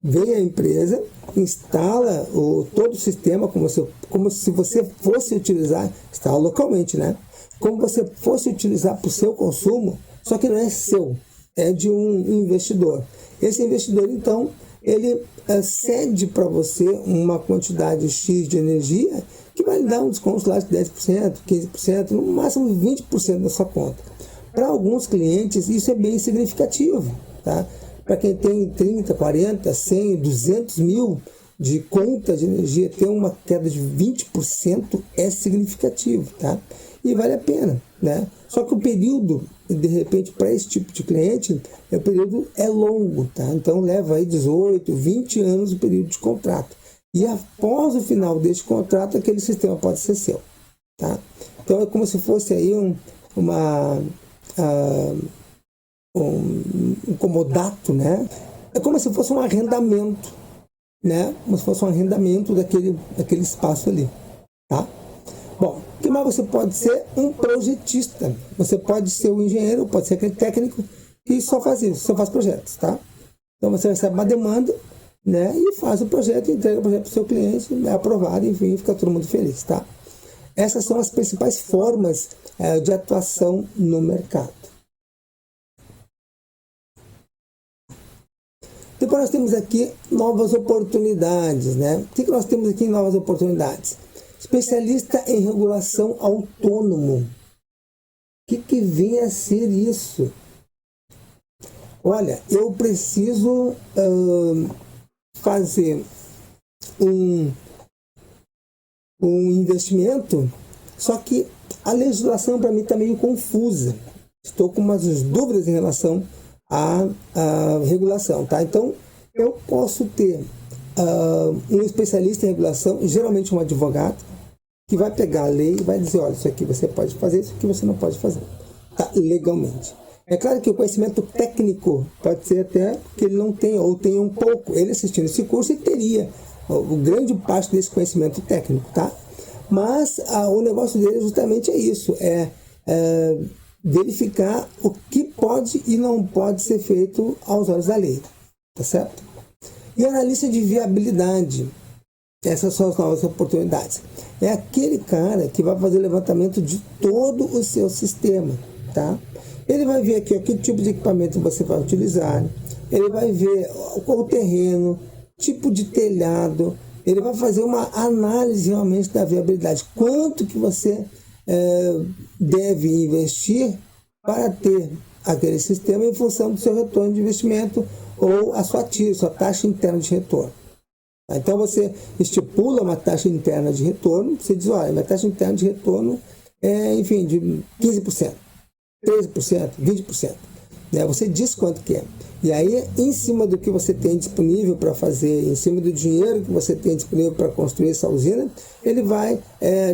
Vem a empresa, instala todo o sistema como se você fosse utilizar, instala localmente, né? Como você fosse utilizar para o seu consumo, só que não é seu, é de um investidor. Esse investidor, então, ele cede para você uma quantidade X de energia que vai lhe dar um desconto lá de 10%, 15%, no máximo 20% da sua conta. Para alguns clientes, isso é bem significativo, tá? Para quem tem 30, 40, 100, 200 mil de conta de energia, ter uma queda de 20% é significativo, tá? E vale a pena, né? Só que o período, de repente, para esse tipo de cliente, o período é longo, tá? Então leva aí 18, 20 anos o período de contrato. E após o final deste contrato, aquele sistema pode ser seu, tá? Então é como se fosse aí um comodato, né? É como se fosse um arrendamento, né? Como se fosse um arrendamento daquele espaço ali, tá? Bom, o que mais você pode ser? Um projetista. Você pode ser um engenheiro, pode ser aquele técnico que só faz isso, só faz projetos, tá? Então você recebe uma demanda, né? E faz o projeto, entrega o projeto para o seu cliente, é aprovado, enfim, fica todo mundo feliz, tá? Essas são as principais formas de atuação no mercado. Depois nós temos aqui novas oportunidades, né? O que nós temos aqui em novas oportunidades? Especialista em regulação autônomo. O que vem a ser isso? Olha, eu preciso fazer um investimento, só que a legislação para mim está meio confusa. Estou com umas dúvidas em relação à regulação, tá? Então, eu posso ter um especialista em regulação, geralmente um advogado, que vai pegar a lei e vai dizer, olha, isso aqui você pode fazer, isso aqui você não pode fazer, tá? Legalmente. É claro que o conhecimento técnico pode ser até que ele não tenha, ou tenha um pouco. Ele assistindo esse curso, ele teria grande parte desse conhecimento técnico, tá? Mas o negócio dele justamente é isso, verificar o que pode e não pode ser feito aos olhos da lei, tá certo? E analista de viabilidade, essas são as novas oportunidades. É aquele cara que vai fazer o levantamento de todo o seu sistema, tá? Ele vai ver aqui que tipo de equipamento você vai utilizar, ele vai ver o terreno, tipo de telhado, ele vai fazer uma análise realmente da viabilidade. Quanto que você deve investir para ter aquele sistema em função do seu retorno de investimento ou a sua taxa interna de retorno. Então você estipula uma taxa interna de retorno, você diz, olha, minha taxa interna de retorno é, enfim, de 15%, 13%, 20%. Né? Você diz quanto que é. E aí, em cima do que você tem disponível para fazer, em cima do dinheiro que você tem disponível para construir essa usina, ele vai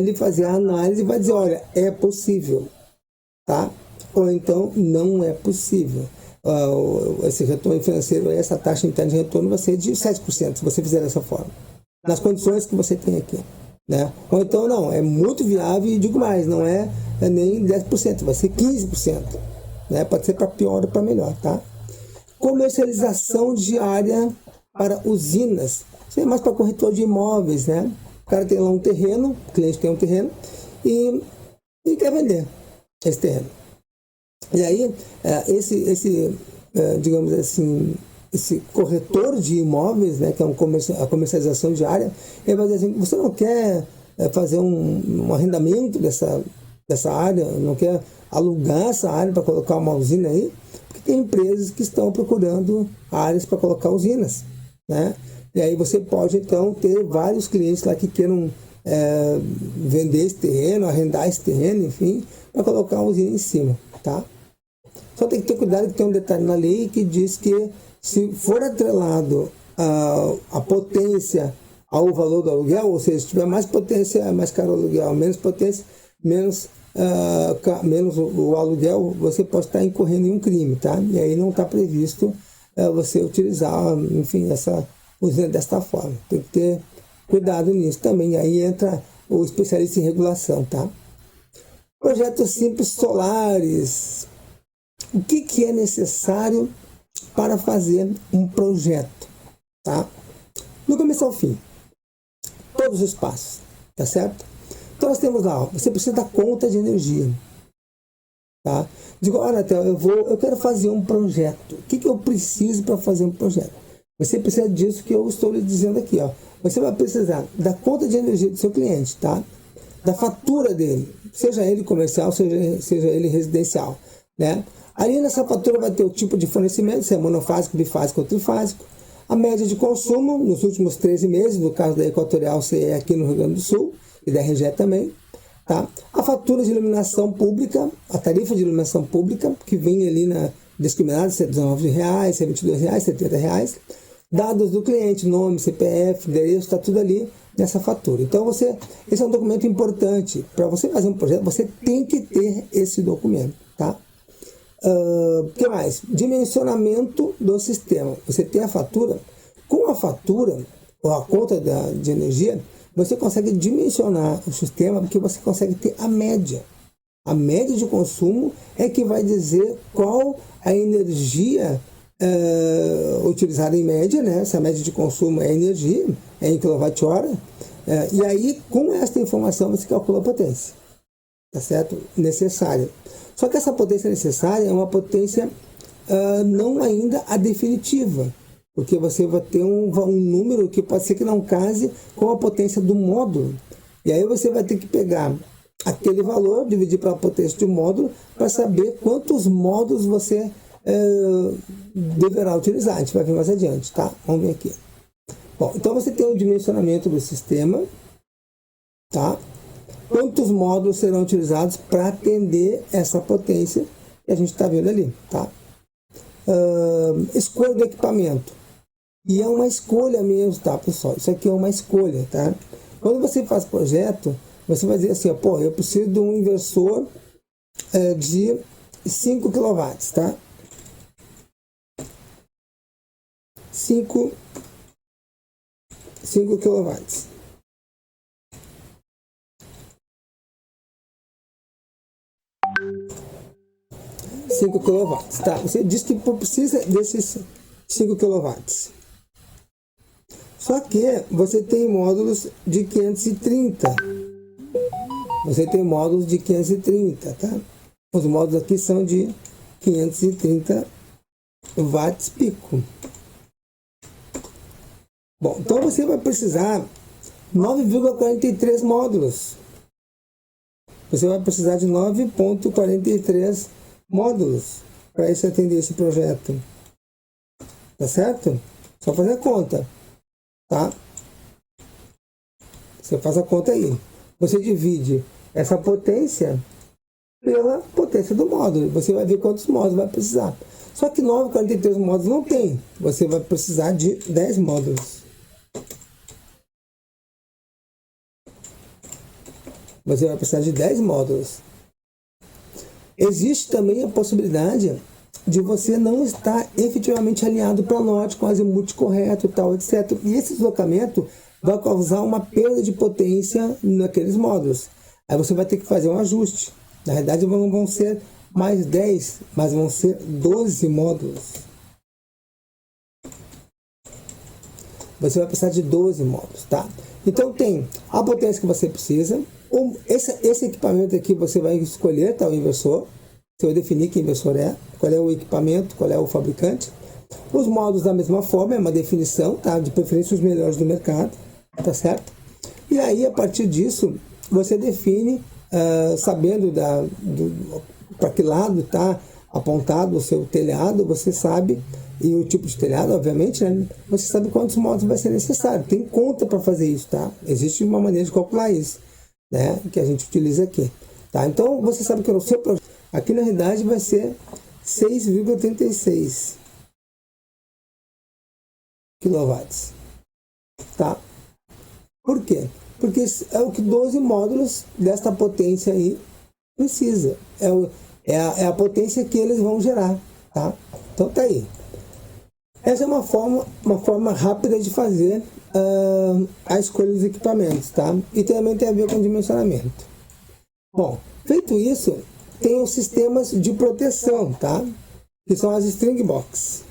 lhe fazer a análise e vai dizer, olha, é possível, tá? Ou então, não é possível. Esse retorno financeiro, essa taxa interna de retorno vai ser de 7%, se você fizer dessa forma, nas condições que você tem aqui. Né? Ou então, não, é muito viável e digo mais, não é nem 10%, vai ser 15%. Né? Pode ser para pior ou para melhor, tá? Comercialização de área para usinas. Isso é mais para corretor de imóveis, né? O cara tem lá um terreno, o cliente tem um terreno e quer vender esse terreno. E aí, digamos assim, esse corretor de imóveis, né, que é a comercialização de área, ele vai dizer assim, você não quer fazer um arrendamento dessa dessa área, não quer alugar essa área para colocar uma usina aí, porque tem empresas que estão procurando áreas para colocar usinas, né? E aí você pode, então, ter vários clientes lá que queiram vender esse terreno, arrendar esse terreno, enfim, para colocar a usina em cima, tá? Só tem que ter cuidado que tem um detalhe na lei que diz que se for atrelado a potência ao valor do aluguel, ou seja, se tiver mais potência, é mais caro o aluguel, menos potência, menos o aluguel, você pode estar incorrendo em um crime, tá? E aí não está previsto você utilizar, enfim, essa usina desta forma. Tem que ter cuidado nisso também. Aí entra o especialista em regulação, tá? Projetos simples solares. O que é necessário para fazer um projeto, tá? Do começo ao fim. Todos os passos, tá certo? Então nós temos lá, você precisa da conta de energia, tá? Digo, olha, Natel, eu quero fazer um projeto. O que eu preciso para fazer um projeto? Você precisa disso que eu estou lhe dizendo aqui, ó. Você vai precisar da conta de energia do seu cliente, tá? Da fatura dele, seja ele comercial, seja ele residencial, né? Ali nessa fatura vai ter o tipo de fornecimento, se é monofásico, bifásico ou trifásico, a média de consumo nos últimos 13 meses, no caso da Equatorial, você é aqui no Rio Grande do Sul, e da RGE também, tá? A fatura de iluminação pública, a tarifa de iluminação pública, que vem ali na discriminada, se é R$19, se é R$22, R$70, dados do cliente, nome, CPF, endereço, está tudo ali nessa fatura. Então, esse é um documento importante. Para você fazer um projeto, você tem que ter esse documento, tá? O que mais? Dimensionamento do sistema. Você tem a fatura. Com a fatura, ou a conta de energia, você consegue dimensionar o sistema, porque você consegue ter a média. A média de consumo é que vai dizer qual a energia utilizada em média, né? Essa média de consumo é energia, é em kWh. E aí, com esta informação, você calcula a potência, tá certo? Necessária. Só que essa potência necessária é uma potência não ainda a definitiva, porque você vai ter um número que pode ser que não case com a potência do módulo. E aí você vai ter que pegar aquele valor, dividir pela potência do módulo, para saber quantos módulos você deverá utilizar. A gente vai ver mais adiante, tá? Vamos ver aqui. Bom, então você tem o dimensionamento do sistema, tá? Quantos módulos serão utilizados para atender essa potência que a gente está vendo ali, tá? Escolha do equipamento. E é uma escolha mesmo, tá, pessoal? Isso aqui é uma escolha, tá? Quando você faz projeto, você vai dizer assim, ó, pô, eu preciso de um inversor de 5 kW, tá? 5 kW. Tá? Você diz que precisa desses 5 kW. Só que você tem módulos de 530. Você tem módulos de 530, tá? Os módulos aqui são de 530 watts pico. Bom, então você vai precisar 9,43 módulos. Você vai precisar de 9,43 módulos para isso atender esse projeto. Tá certo? Só fazer a conta, tá? Você faz a conta aí. Você divide essa potência pela potência do módulo. Você vai ver quantos módulos vai precisar. Só que 9,43 módulos não tem. Você vai precisar de 10 módulos. Você vai precisar de 10 módulos. Existe também a possibilidade de você não estar efetivamente alinhado para norte com o azimuth correto, tal, etc. E esse deslocamento vai causar uma perda de potência naqueles módulos. Aí você vai ter que fazer um ajuste. Na realidade, não vão ser mais 10, mas vão ser 12 módulos. Você vai precisar de 12 módulos, tá? Então tem a potência que você precisa. Esse equipamento aqui você vai escolher, tá? O inversor. Você vai definir que inversor é, qual é o equipamento, qual é o fabricante. Os módulos da mesma forma, é uma definição, tá? De preferência os melhores do mercado, tá certo? E aí, a partir disso, você define sabendo para que lado está apontado o seu telhado, você sabe, e o tipo de telhado, obviamente, né? Você sabe quantos módulos vai ser necessário. Tem conta para fazer isso, tá? Existe uma maneira de calcular isso, né? Que a gente utiliza aqui, tá? Então, você sabe que o seu projeto, aqui na realidade, vai ser 6,36 kW, tá? Por quê? Porque é o que 12 módulos desta potência aí precisa. É a potência que eles vão gerar, tá? Então tá aí. Essa é uma forma rápida de fazer a escolha dos equipamentos, tá? E também tem a ver com dimensionamento. Bom, feito isso, tem os sistemas de proteção, tá? Que são as string box.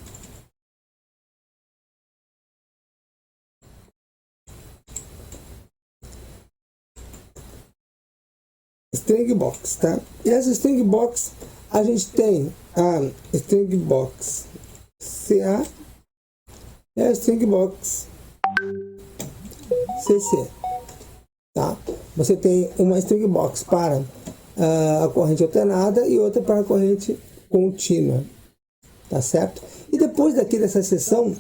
String box, tá? E essa string box, a gente tem a string box CA e a string box CC, tá? Você tem uma string box para a corrente alternada e outra para a corrente contínua, tá certo? E depois dessa sessão,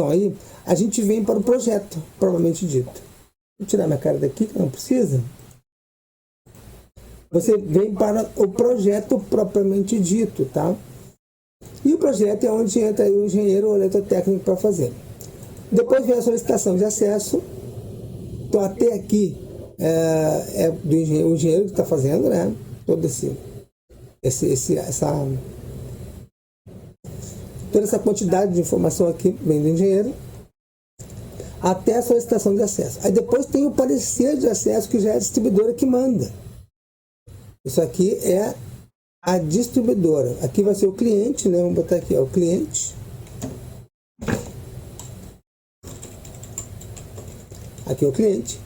aí, a gente vem para o projeto, propriamente dito. Vou tirar minha cara daqui, que não precisa. Você vem para o projeto propriamente dito, tá? E o projeto é onde entra aí o engenheiro ou eletrotécnico para fazer. Depois vem a solicitação de acesso. Então, até aqui é do engenheiro que está fazendo, né? Toda essa quantidade de informação aqui vem do engenheiro, até a solicitação de acesso. Aí depois tem o parecer de acesso, que já é a distribuidora que manda. Isso aqui é a distribuidora. Aqui vai ser o cliente, né? Vamos botar aqui, ó, o cliente. Aqui é o cliente.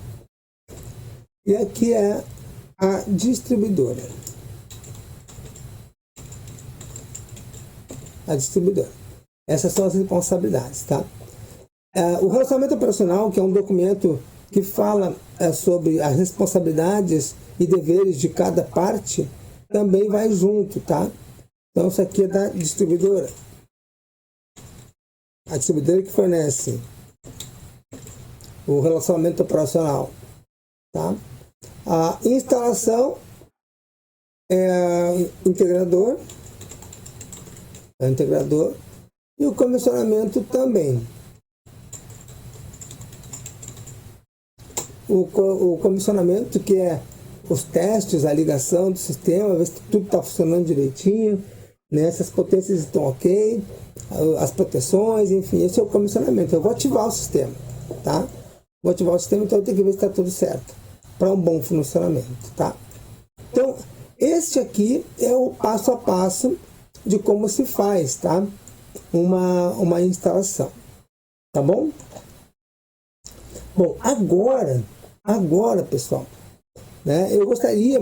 E aqui é a distribuidora. A distribuidora. Essas são as responsabilidades, tá? O relacionamento operacional, que é um documento que fala sobre as responsabilidades e deveres de cada parte, também vai junto, tá? Então, isso aqui é da distribuidora. A distribuidora que fornece o relacionamento operacional, tá? A instalação é o integrador, e o comissionamento também. O comissionamento, que é os testes, a ligação do sistema, ver se tudo está funcionando direitinho, né? Se as potências estão ok, as proteções, enfim, esse é o comissionamento. Eu vou ativar o sistema, tá? Vou ativar o sistema, então eu tenho que ver se está tudo certo para um bom funcionamento, tá? Então, este aqui é o passo a passo de como se faz, tá? Uma instalação, tá bom? Bom, agora, pessoal, né, eu gostaria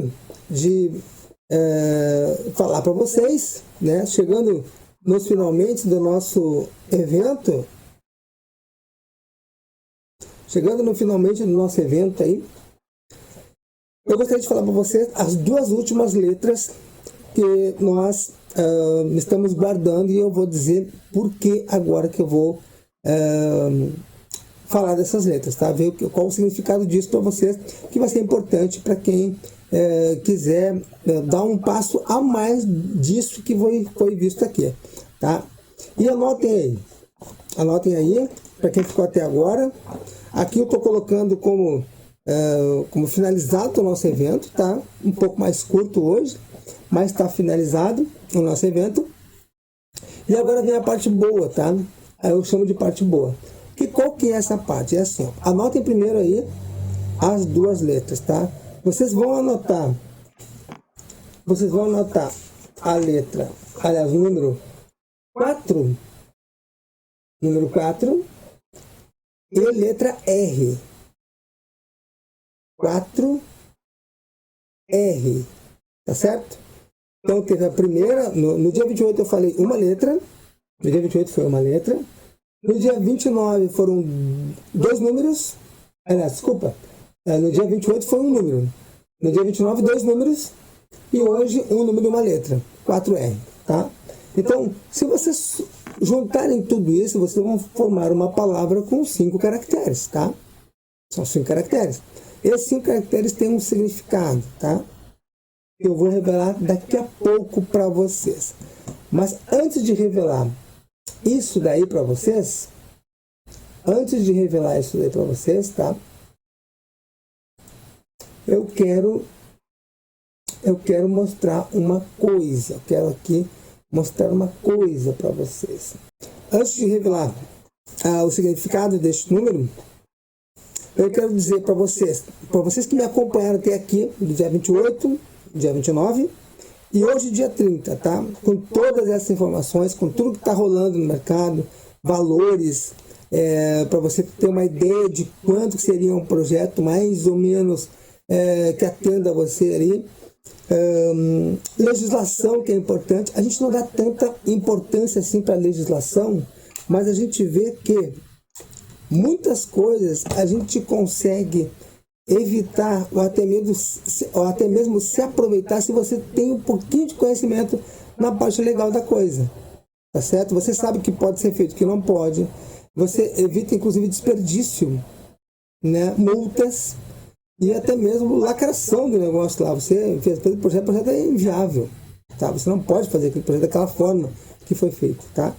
de falar para vocês, né, chegando nos finalmente do nosso evento, aí, eu gostaria de falar para vocês as duas últimas letras que nós estamos guardando, e eu vou dizer por que agora que eu vou falar dessas letras, tá? Ver qual o significado disso para vocês, que vai ser importante para quem quiser dar um passo a mais disso que foi visto aqui, tá? E anotem aí, para quem ficou até agora. Aqui eu estou colocando como finalizado o nosso evento, tá? Um pouco mais curto hoje, mas está finalizado o nosso evento. E agora vem a parte boa, tá? Eu chamo de parte boa. Qual que é essa parte? É assim, ó. Anotem primeiro aí as duas letras, tá? Vocês vão anotar a letra, aliás, o número 4 e letra R. 4R, tá certo? Então teve a primeira, no dia 28 eu falei uma letra, no dia 28 foi uma letra, no dia 29 foram dois números, desculpa, No dia 28 foi um número. No dia 29, 2 números. E hoje, um número e uma letra. 4R, tá? Então, se vocês juntarem tudo isso, vocês vão formar uma palavra com 5 caracteres, tá? São 5 caracteres. Esses 5 caracteres têm um significado, tá? Eu vou revelar daqui a pouco para vocês. Mas antes de revelar isso daí para vocês, tá? Eu quero mostrar uma coisa. Eu quero aqui mostrar uma coisa para vocês. Antes de revelar o significado deste número, eu quero dizer para vocês que me acompanharam até aqui, do dia 28, dia 29, e hoje dia 30, tá? Com todas essas informações, com tudo que está rolando no mercado, valores, para você ter uma ideia de quanto seria um projeto mais ou menos que atenda a você ali. Legislação, que é importante. A gente não dá tanta importância assim para a legislação, mas a gente vê que muitas coisas a gente consegue evitar ou até mesmo se aproveitar se você tem um pouquinho de conhecimento na parte legal da coisa, tá certo? Você sabe que pode ser feito, que não pode. Você evita inclusive desperdício, né? Multas e até mesmo lacração do negócio lá. Você fez o projeto é inviável, tá? Você não pode fazer aquele projeto daquela forma que foi feito, tá?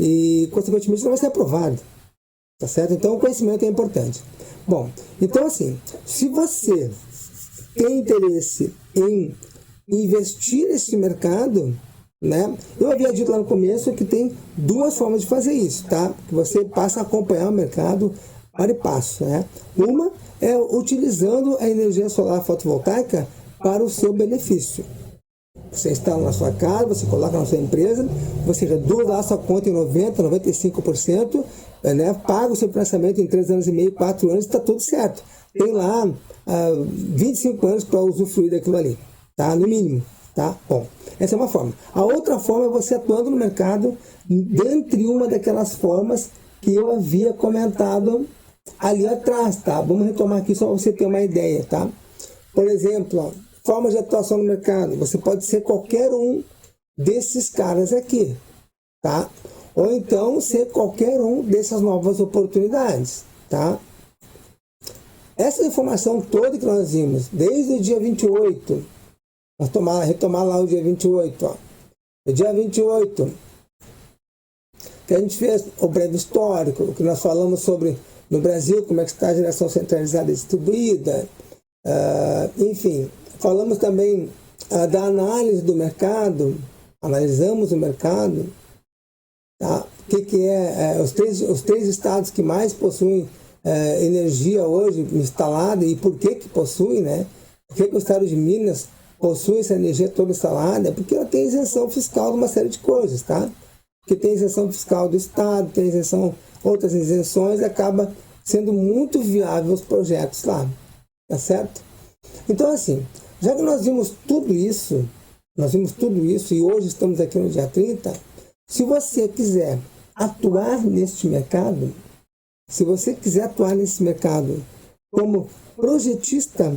E consequentemente não vai ser aprovado, tá certo? Então o conhecimento é importante. Bom, então assim, se você tem interesse em investir nesse mercado, né? Eu havia dito lá no começo que tem 2 formas de fazer isso, tá? Que você passa a acompanhar o mercado para e passo, né? Uma é utilizando a energia solar fotovoltaica para o seu benefício. Você instala na sua casa, você coloca na sua empresa, você reduz lá a sua conta em 90%, 95%, né? Paga o seu financiamento em 3 anos e meio, 4 anos, está tudo certo. Tem lá 25 anos para usufruir daquilo ali, tá? No mínimo, tá? Bom, essa é uma forma. A outra forma é você atuando no mercado, dentre uma daquelas formas que eu havia comentado ali atrás, tá? Vamos retomar aqui só para você ter uma ideia, tá? Por exemplo, ó, formas de atuação no mercado. Você pode ser qualquer um desses caras aqui, tá? Ou então ser qualquer um dessas novas oportunidades, tá? Essa informação toda que nós vimos, desde o dia 28, vamos retomar lá o dia 28, ó. O dia 28, que a gente fez o breve histórico, que nós falamos sobre no Brasil, como é que está a geração centralizada e distribuída, enfim, falamos também da análise do mercado, analisamos o mercado, tá? O que é os três estados que mais possuem energia hoje instalada e por que possuem, né? Por que o estado de Minas possui essa energia toda instalada? Porque ela tem isenção fiscal de uma série de coisas, tá? Porque tem isenção fiscal do estado, tem outras isenções, e acaba sendo muito viável os projetos lá, tá certo? Então assim, já que nós vimos tudo isso e hoje estamos aqui no dia 30, se você quiser atuar neste mercado, como projetista,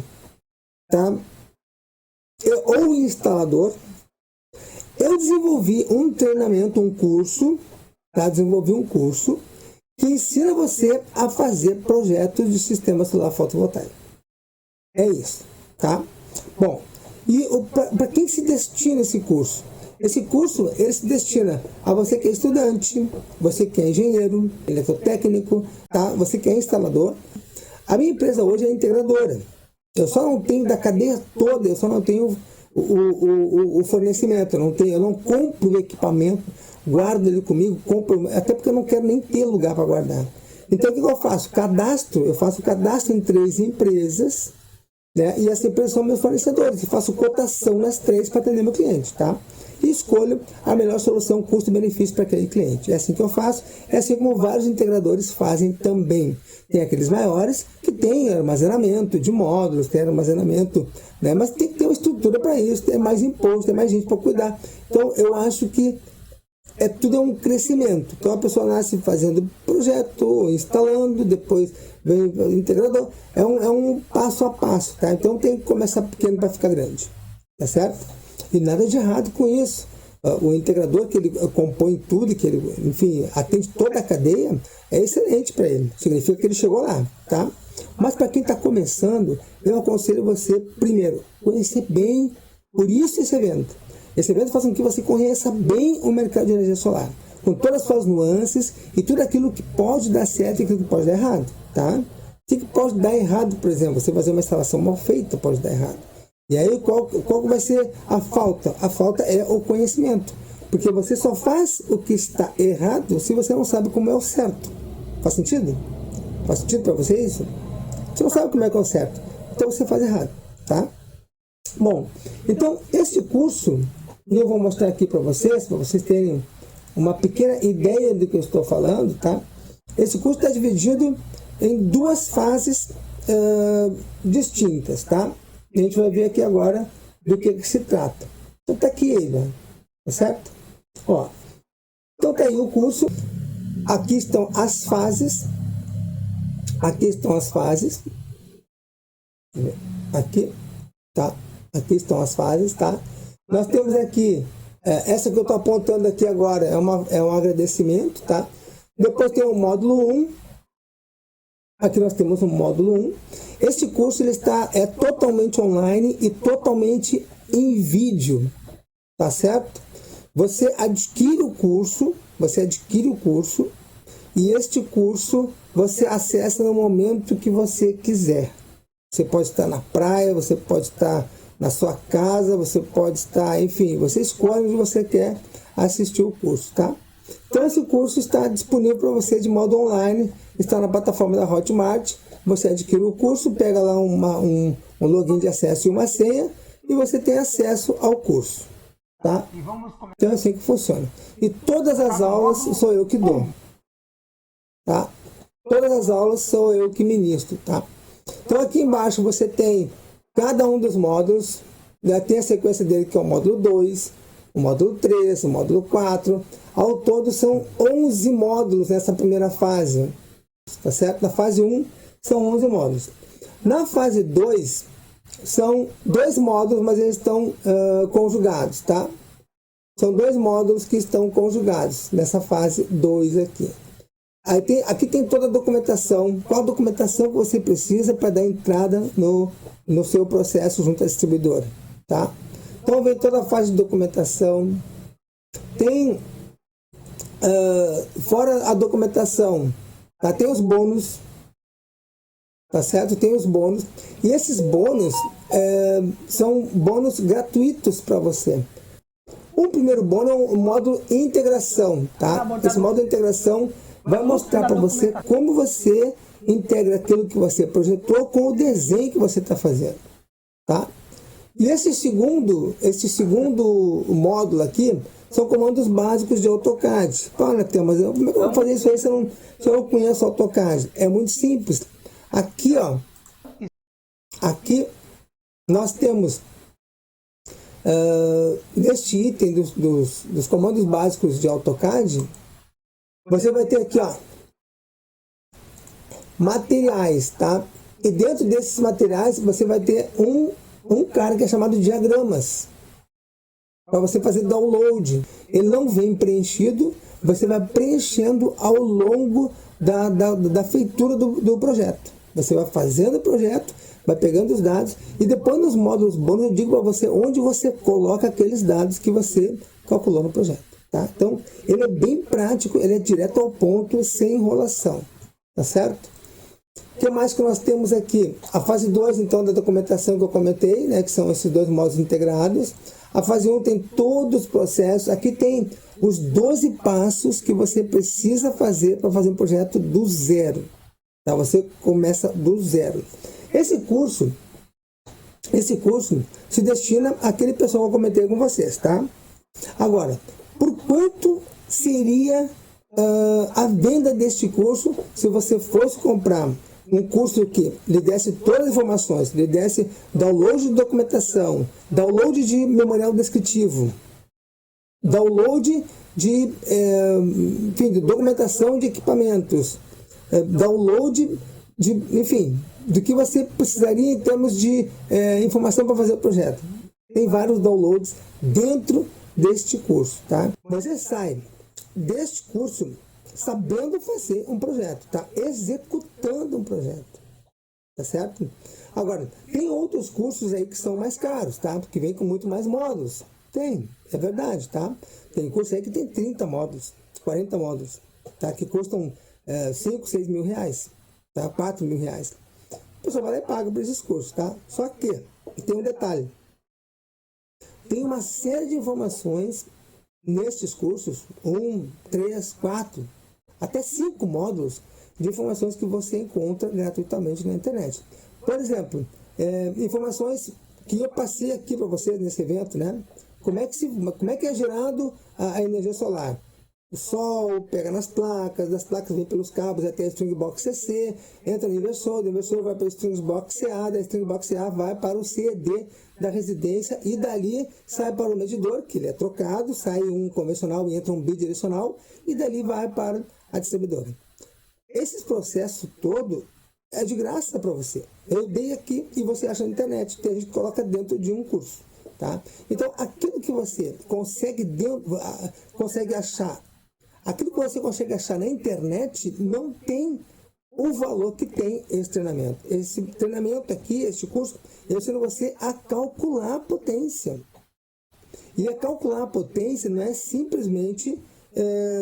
tá? Ou instalador, eu desenvolvi um treinamento, um curso, tá? Desenvolvi um curso que ensina você a fazer projetos de sistema solar fotovoltaico. É isso, tá? Bom, e para quem se destina esse curso? Esse curso, ele se destina a você que é estudante, você que é engenheiro, eletrotécnico, tá? Você que é instalador. A minha empresa hoje é integradora. Eu só não tenho da cadeia toda, eu só não tenho o fornecimento, eu não compro o equipamento, guardo ele comigo, até porque eu não quero nem ter lugar para guardar. Então o que eu faço? Eu faço cadastro em 3 empresas, né? E as empresas são meus fornecedores, e faço cotação nas 3 para atender meu cliente, tá? E escolho a melhor solução custo-benefício para aquele cliente. É assim que eu faço, é assim como vários integradores fazem também. Tem aqueles maiores que têm armazenamento de módulos, tem armazenamento, né? Mas tem que ter uma estrutura para isso, tem mais imposto, tem mais gente para cuidar. Então eu acho que tudo é um crescimento. Então a pessoa nasce fazendo projeto, instalando, depois vem o integrador. É um passo a passo, tá? Então tem que começar pequeno para ficar grande, tá certo? E nada de errado com isso. O integrador, que ele compõe tudo, que ele, enfim, atende toda a cadeia, é excelente para ele. Significa que ele chegou lá, tá? Mas para quem está começando, eu aconselho você, primeiro, conhecer bem, por isso esse evento. Esse evento faz com que você conheça bem o mercado de energia solar, com todas as suas nuances e tudo aquilo que pode dar certo e aquilo que pode dar errado, tá? O que pode dar errado, por exemplo, você fazer uma instalação mal feita pode dar errado. E aí, qual vai ser a falta? A falta é o conhecimento. Porque você só faz o que está errado se você não sabe como é o certo. Faz sentido? Faz sentido para você isso? Você não sabe como é que é o certo. Então você faz errado, tá? Bom, então este curso, eu vou mostrar aqui para vocês terem uma pequena ideia do que eu estou falando, tá? Esse curso está dividido em duas fases distintas, tá? A gente vai ver aqui agora do que se trata. Então tá aqui ele, tá certo? Ó, então tá aí o curso. Aqui estão as fases. Aqui estão as fases. Aqui, tá? Aqui estão as fases, tá? Nós temos aqui, essa que eu estou apontando aqui agora é um agradecimento, tá? Depois tem o módulo 1. Aqui nós temos o módulo 1. Este curso ele é totalmente online e totalmente em vídeo, tá certo? Você adquire o curso e este curso você acessa no momento que você quiser. Você pode estar na praia, você pode estar na sua casa, você pode estar, enfim, você escolhe onde você quer assistir o curso, tá? Então esse curso está disponível para você de modo online, está na plataforma da Hotmart. Você adquire o curso, pega lá um login de acesso e uma senha e você tem acesso ao curso, tá? Então é assim que funciona. E todas as aulas sou eu que dou, tá? Todas as aulas sou eu que ministro, tá? Então aqui embaixo você tem cada um dos módulos, já tem a sequência dele que é o módulo 2, o módulo 3, o módulo 4. Ao todo são 11 módulos nessa primeira fase, tá certo? Na fase 1 são 11 módulos. Na fase 2 são 2 módulos, mas eles estão conjugados, tá? São 2 módulos que estão conjugados nessa fase 2 aqui. Aqui tem toda a documentação, qual a documentação que você precisa para dar entrada no seu processo junto à distribuidora, tá? Então vem toda a fase de documentação. Tem, fora a documentação, tá? Tem os bônus, tá certo? Tem os bônus. E esses bônus são bônus gratuitos para você. O primeiro bônus é o módulo integração, tá? Esse módulo de integração vai mostrar para você como você integra aquilo que você projetou com o desenho que você está fazendo, tá? E esse segundo módulo aqui são comandos básicos de AutoCAD. Fala, Natan, mas como é que eu vou fazer isso aí se eu não conheço AutoCAD? É muito simples. Aqui, ó, aqui nós temos neste item dos comandos básicos de AutoCAD, você vai ter aqui, ó, materiais, tá? E dentro desses materiais você vai ter um cara que é chamado de diagramas, para você fazer download. Ele não vem preenchido, você vai preenchendo ao longo da feitura do projeto. Você vai fazendo o projeto, vai pegando os dados e depois nos módulos bônus eu digo para você onde você coloca aqueles dados que você calculou no projeto, tá? Então ele é bem prático, ele é direto ao ponto, sem enrolação, tá certo? O que mais que nós temos aqui? A fase 2, então, da documentação que eu comentei, né, que são esses 2 módulos integrados. A fase 1 tem todos os processos. Aqui tem os 12 passos que você precisa fazer para fazer um projeto do zero. Tá? Você começa do zero. Esse curso se destina àquele pessoal que eu comentei com vocês, tá? Agora, por quanto seria a venda deste curso se você fosse comprar um curso que lhe desse todas as informações, lhe desse download de documentação, download de memorial descritivo, download enfim, de documentação de equipamentos, download enfim, do que você precisaria em termos de informação para fazer o projeto. Tem vários downloads dentro deste curso, tá? Você sai deste curso sabendo fazer um projeto, tá? Executando um projeto, tá certo? Agora, tem outros cursos aí que são mais caros, tá? Porque vem com muito mais módulos. Tem, é verdade, tá? Tem curso aí que tem 30 módulos, 40 módulos, tá? Que custam 5, 6 mil reais, tá? 4 mil reais. A pessoa vai lá e paga por esses cursos, tá? Só que tem um detalhe. Tem uma série de informações nestes cursos, 1, 3, 4, até 5 módulos de informações que você encontra gratuitamente na internet. Por exemplo, informações que eu passei aqui para vocês nesse evento, né? Como é que é gerado a energia solar? O sol pega nas placas, das placas vem pelos cabos até a string box CC, entra no inversor, do inversor vai para o string box CA, da string box CA vai para o CED da residência e dali sai para o medidor, que ele é trocado, sai um convencional e entra um bidirecional e dali vai para a distribuidora. Esse processo todo é de graça para você. Eu dei aqui e você acha na internet, que a gente coloca dentro de um curso. Tá? Então, aquilo que você consegue achar, aquilo que você consegue achar na internet não tem o valor que tem esse treinamento. Esse treinamento aqui, este curso, eu ensino você a calcular a potência. E a calcular a potência não é simplesmente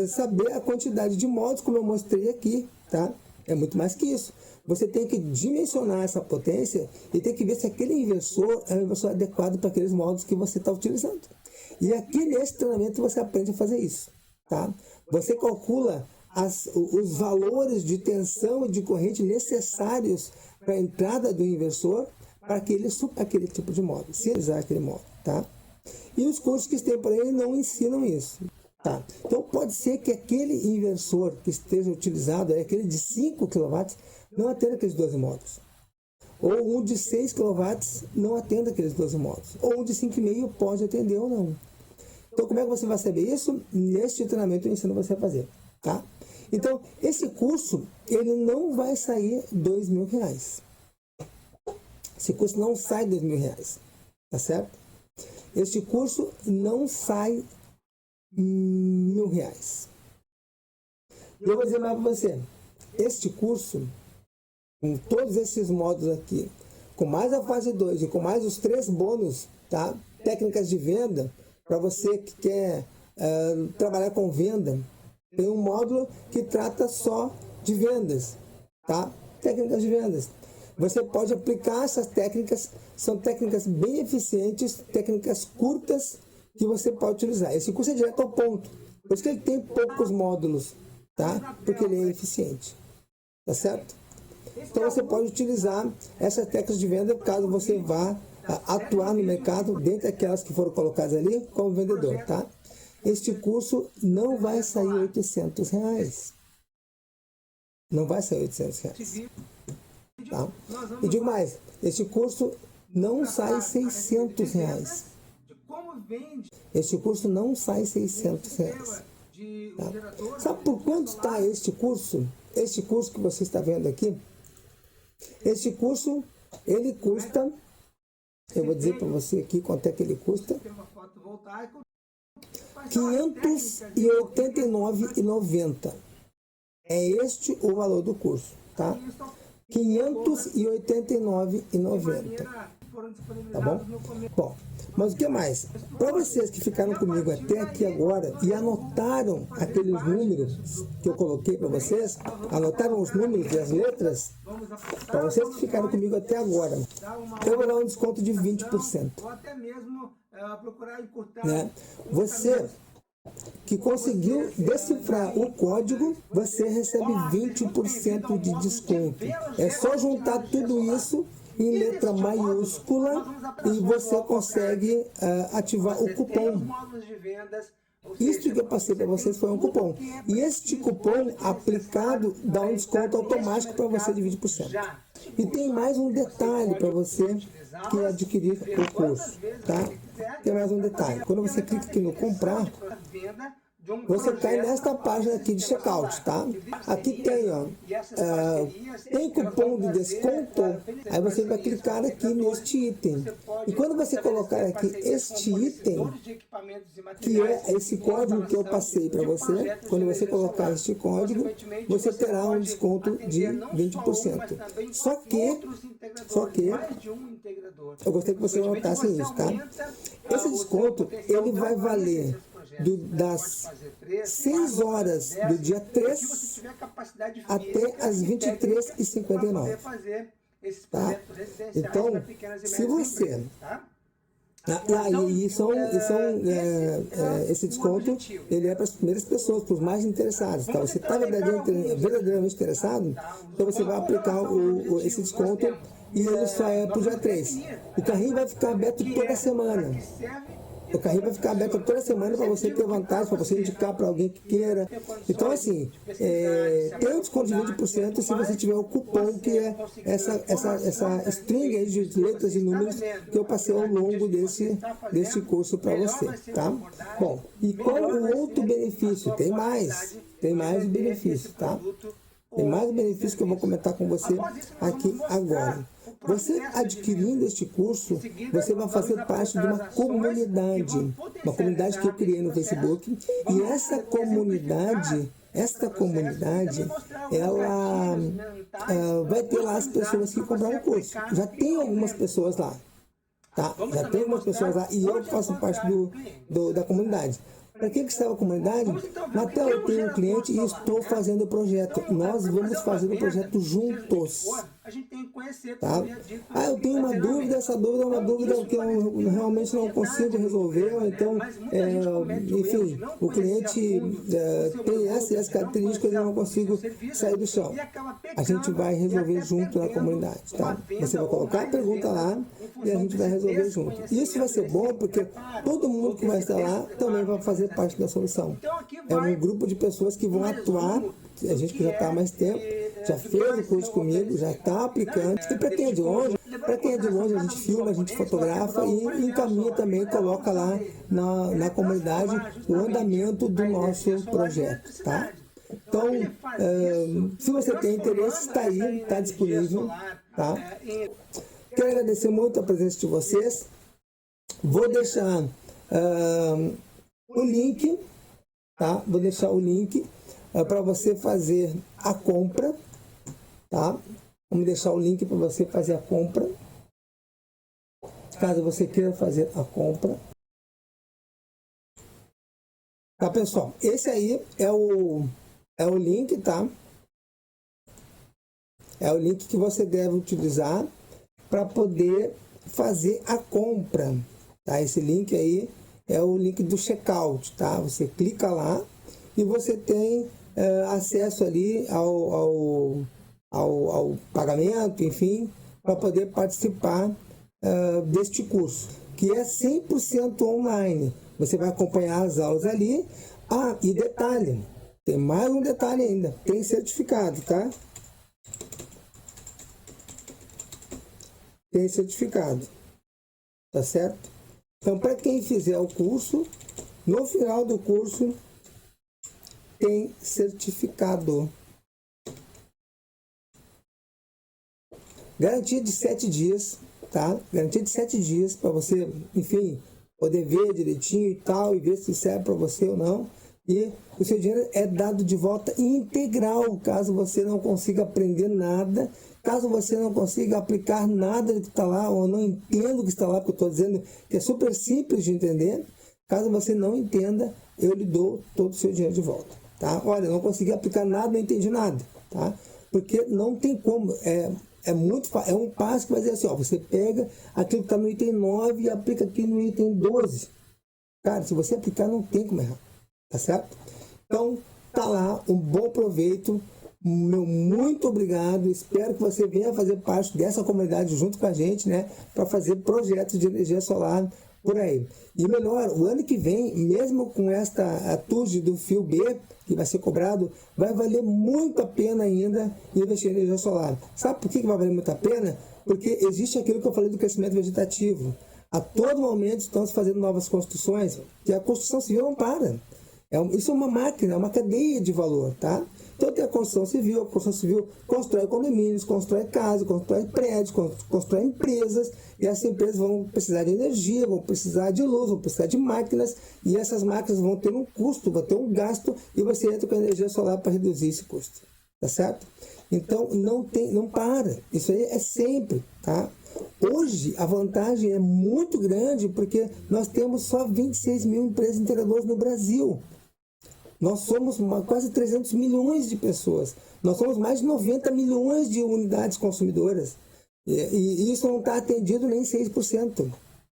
saber a quantidade de módulos, como eu mostrei aqui, tá? É muito mais que isso. Você tem que dimensionar essa potência e tem que ver se aquele inversor é um inversor adequado para aqueles módulos que você está utilizando. E aqui nesse treinamento você aprende a fazer isso, tá? Você calcula os valores de tensão e de corrente necessários para a entrada do inversor para que ele supra aquele tipo de módulo, se usar aquele módulo, tá? E os cursos que tem por aí não ensinam isso. Tá. Então pode ser que aquele inversor que esteja utilizado, aquele de 5 kW, não atenda aqueles 12 módulos. Ou um de 6 kW não atenda aqueles 12 módulos. Ou um de 5,5 pode atender ou não. Então como é que você vai saber isso? Neste treinamento eu ensino você a fazer. Tá? Então esse curso, ele não vai sair R$2.000. Esse curso não sai R$2.000. Tá certo? Este curso não sai R$1.000. Eu vou dizer mais para você, este curso, com todos esses módulos aqui, com mais a fase 2 e com mais os 3 bônus, tá? Técnicas de venda, para você que quer trabalhar com venda, tem um módulo que trata só de vendas, tá? Técnicas de vendas. Você pode aplicar essas técnicas, são técnicas bem eficientes, técnicas curtas, que você pode utilizar. Esse curso é direto ao ponto. Por isso que ele tem poucos módulos, tá? Porque ele é eficiente. Tá certo? Então você pode utilizar essas técnicas de venda caso você vá atuar no mercado, dentre aquelas que foram colocadas ali, como vendedor, tá? Este curso não vai sair R$800. Não vai sair R$800. Tá? E digo mais, este curso não sai R$600. Este curso não sai R$600. Tá? Sabe por quanto está este curso? Este curso que você está vendo aqui? Este curso, ele custa, eu vou dizer para você aqui quanto é que ele custa, R$589,90. É este o valor do curso, tá? R$589,90. Tá bom? Bom, mas o que mais? Para vocês que ficaram comigo até aqui agora e anotaram aqueles números que eu coloquei para vocês, anotaram os números e as letras, para vocês que ficaram comigo até agora, eu vou dar um desconto de 20%. Né? Você que conseguiu decifrar o código, você recebe 20% de desconto. É só juntar tudo isso em letra maiúscula e você consegue ativar o cupom. Isso que eu passei para vocês foi um cupom. E este cupom aplicado dá um desconto automático para você de 20%. E tem mais um detalhe para você que adquirir o curso, tá? Tem mais um detalhe. Quando você clica aqui no comprar, você cai nesta página aqui de checkout, tá? Aqui tem, ó, tem cupom de desconto, aí você vai clicar aqui neste item. E quando você colocar aqui este item, que é esse código que eu passei para você, quando você colocar este código, você terá um desconto de 20%. Só que, eu gostaria que você notasse isso, tá? Esse desconto, ele vai valer das 6 horas do dia 3 até as 23h59. Tá? Então, se você... esse desconto ele é para as primeiras pessoas, para os mais interessados. Tá? Você está verdadeiramente interessado, então você vai aplicar esse desconto e ele só é para o dia 3. O carrinho vai ficar aberto toda semana. O carrinho vai ficar aberto toda semana para você ter vantagem, para você indicar para alguém que queira. Então, assim, tem um desconto de 20% se você tiver o cupom, que é essa string aí de letras e números que eu passei ao longo desse curso para você, tá? Bom, e qual o outro benefício? Tem mais benefício, tá? Tem mais benefícios que eu vou comentar com você aqui agora. Você adquirindo este curso, você vai fazer parte de uma comunidade que eu criei no Facebook, e esta comunidade, ela vai ter lá as pessoas que compraram o curso. Já tem algumas pessoas lá, tá? Já tem algumas pessoas lá, e eu faço parte da comunidade. Para que serve a comunidade? Natel, eu tenho um cliente e estou fazendo o projeto. Nós vamos fazer o projeto juntos. Tá? Eu tenho uma dúvida, essa dúvida é uma dúvida que eu realmente não consigo resolver. Então, enfim, o cliente tem essas características e eu não consigo sair do chão. A gente vai resolver junto na comunidade. Tá? Você vai colocar a pergunta lá e a gente vai resolver junto. Isso vai ser bom porque todo mundo que vai estar lá também vai fazer parte da solução. É um grupo de pessoas que vão atuar, a gente que já está há mais tempo, já fez o curso comigo, já está aplicando. E para quem é de longe, a gente filma, a gente fotografa e encaminha também, coloca lá na comunidade o andamento do nosso projeto, tá? Então, se você tem interesse, está aí, está disponível, tá? Quero agradecer muito a presença de vocês. Vou deixar o link, tá? Vou deixar o link para você fazer a compra, tá? Vamos deixar o link para você fazer a compra, caso você queira fazer a compra. Tá, pessoal? Esse aí é o link, tá? É o link que você deve utilizar para poder fazer a compra, tá? Esse link aí é o link do checkout, tá? Você clica lá e você tem acesso ali ao pagamento, enfim, para poder participar deste curso, que é 100% online. Você vai acompanhar as aulas ali. E detalhe, tem mais um detalhe ainda, tem certificado, tá? Tem certificado, tá certo? Então, para quem fizer o curso, no final do curso tem certificado. Garantia de 7 dias, tá? Garantia de 7 dias para você, enfim, poder ver direitinho e tal, e ver se serve para você ou não. E o seu dinheiro é dado de volta integral, caso você não consiga aprender nada, caso você não consiga aplicar nada do que está lá, ou não entenda o que está lá, porque eu estou dizendo que é super simples de entender. Caso você não entenda, eu lhe dou todo o seu dinheiro de volta, tá? Olha, eu não consegui aplicar nada, não entendi nada, tá? Porque não tem como, é um passo que vai dizer assim, ó, você pega aquilo que está no item 9 e aplica aqui no item 12. Cara, se você aplicar, não tem como errar, tá certo? Então, tá lá, um bom proveito, meu muito obrigado, espero que você venha fazer parte dessa comunidade junto com a gente, né, para fazer projetos de energia solar por aí. E melhor, o ano que vem, mesmo com esta TUG do fio B, que vai ser cobrado, vai valer muito a pena ainda investir em energia solar. Sabe por que vai valer muito a pena? Porque existe aquilo que eu falei do crescimento vegetativo. A todo momento estão se fazendo novas construções, e a construção civil não para. Isso é uma máquina, é uma cadeia de valor, tá? Então tem a construção civil constrói condomínios, constrói casas, constrói prédios, constrói empresas, e essas empresas vão precisar de energia, vão precisar de luz, vão precisar de máquinas, e essas máquinas vão ter um custo, vão ter um gasto, e você entra com a energia solar para reduzir esse custo, tá certo? Então não para, isso aí é sempre, tá? Hoje a vantagem é muito grande porque nós temos só 26 mil empresas integradoras no Brasil. Nós somos quase 300 milhões de pessoas. Nós somos mais de 90 milhões de unidades consumidoras. E isso não está atendido nem 6%.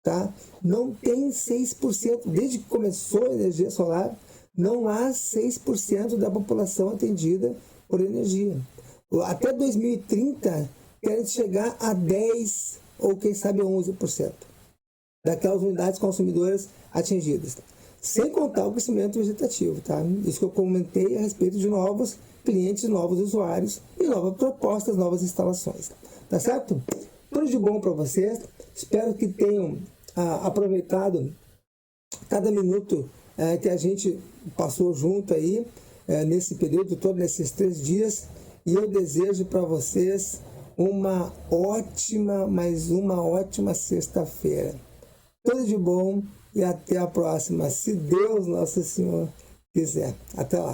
Tá? Não tem 6%. Desde que começou a energia solar, não há 6% da população atendida por energia. Até 2030, querem chegar a 10% ou quem sabe 11% daquelas unidades consumidoras atingidas. Sem contar o crescimento vegetativo, tá? Isso que eu comentei a respeito de novos clientes, novos usuários e novas propostas, novas instalações. Tá certo? Tudo de bom para vocês. Espero que tenham aproveitado cada minuto que a gente passou junto aí nesse período todo, nesses 3 dias. E eu desejo para vocês uma ótima sexta-feira. Tudo de bom. E até a próxima, se Deus Nosso Senhor quiser. Até lá.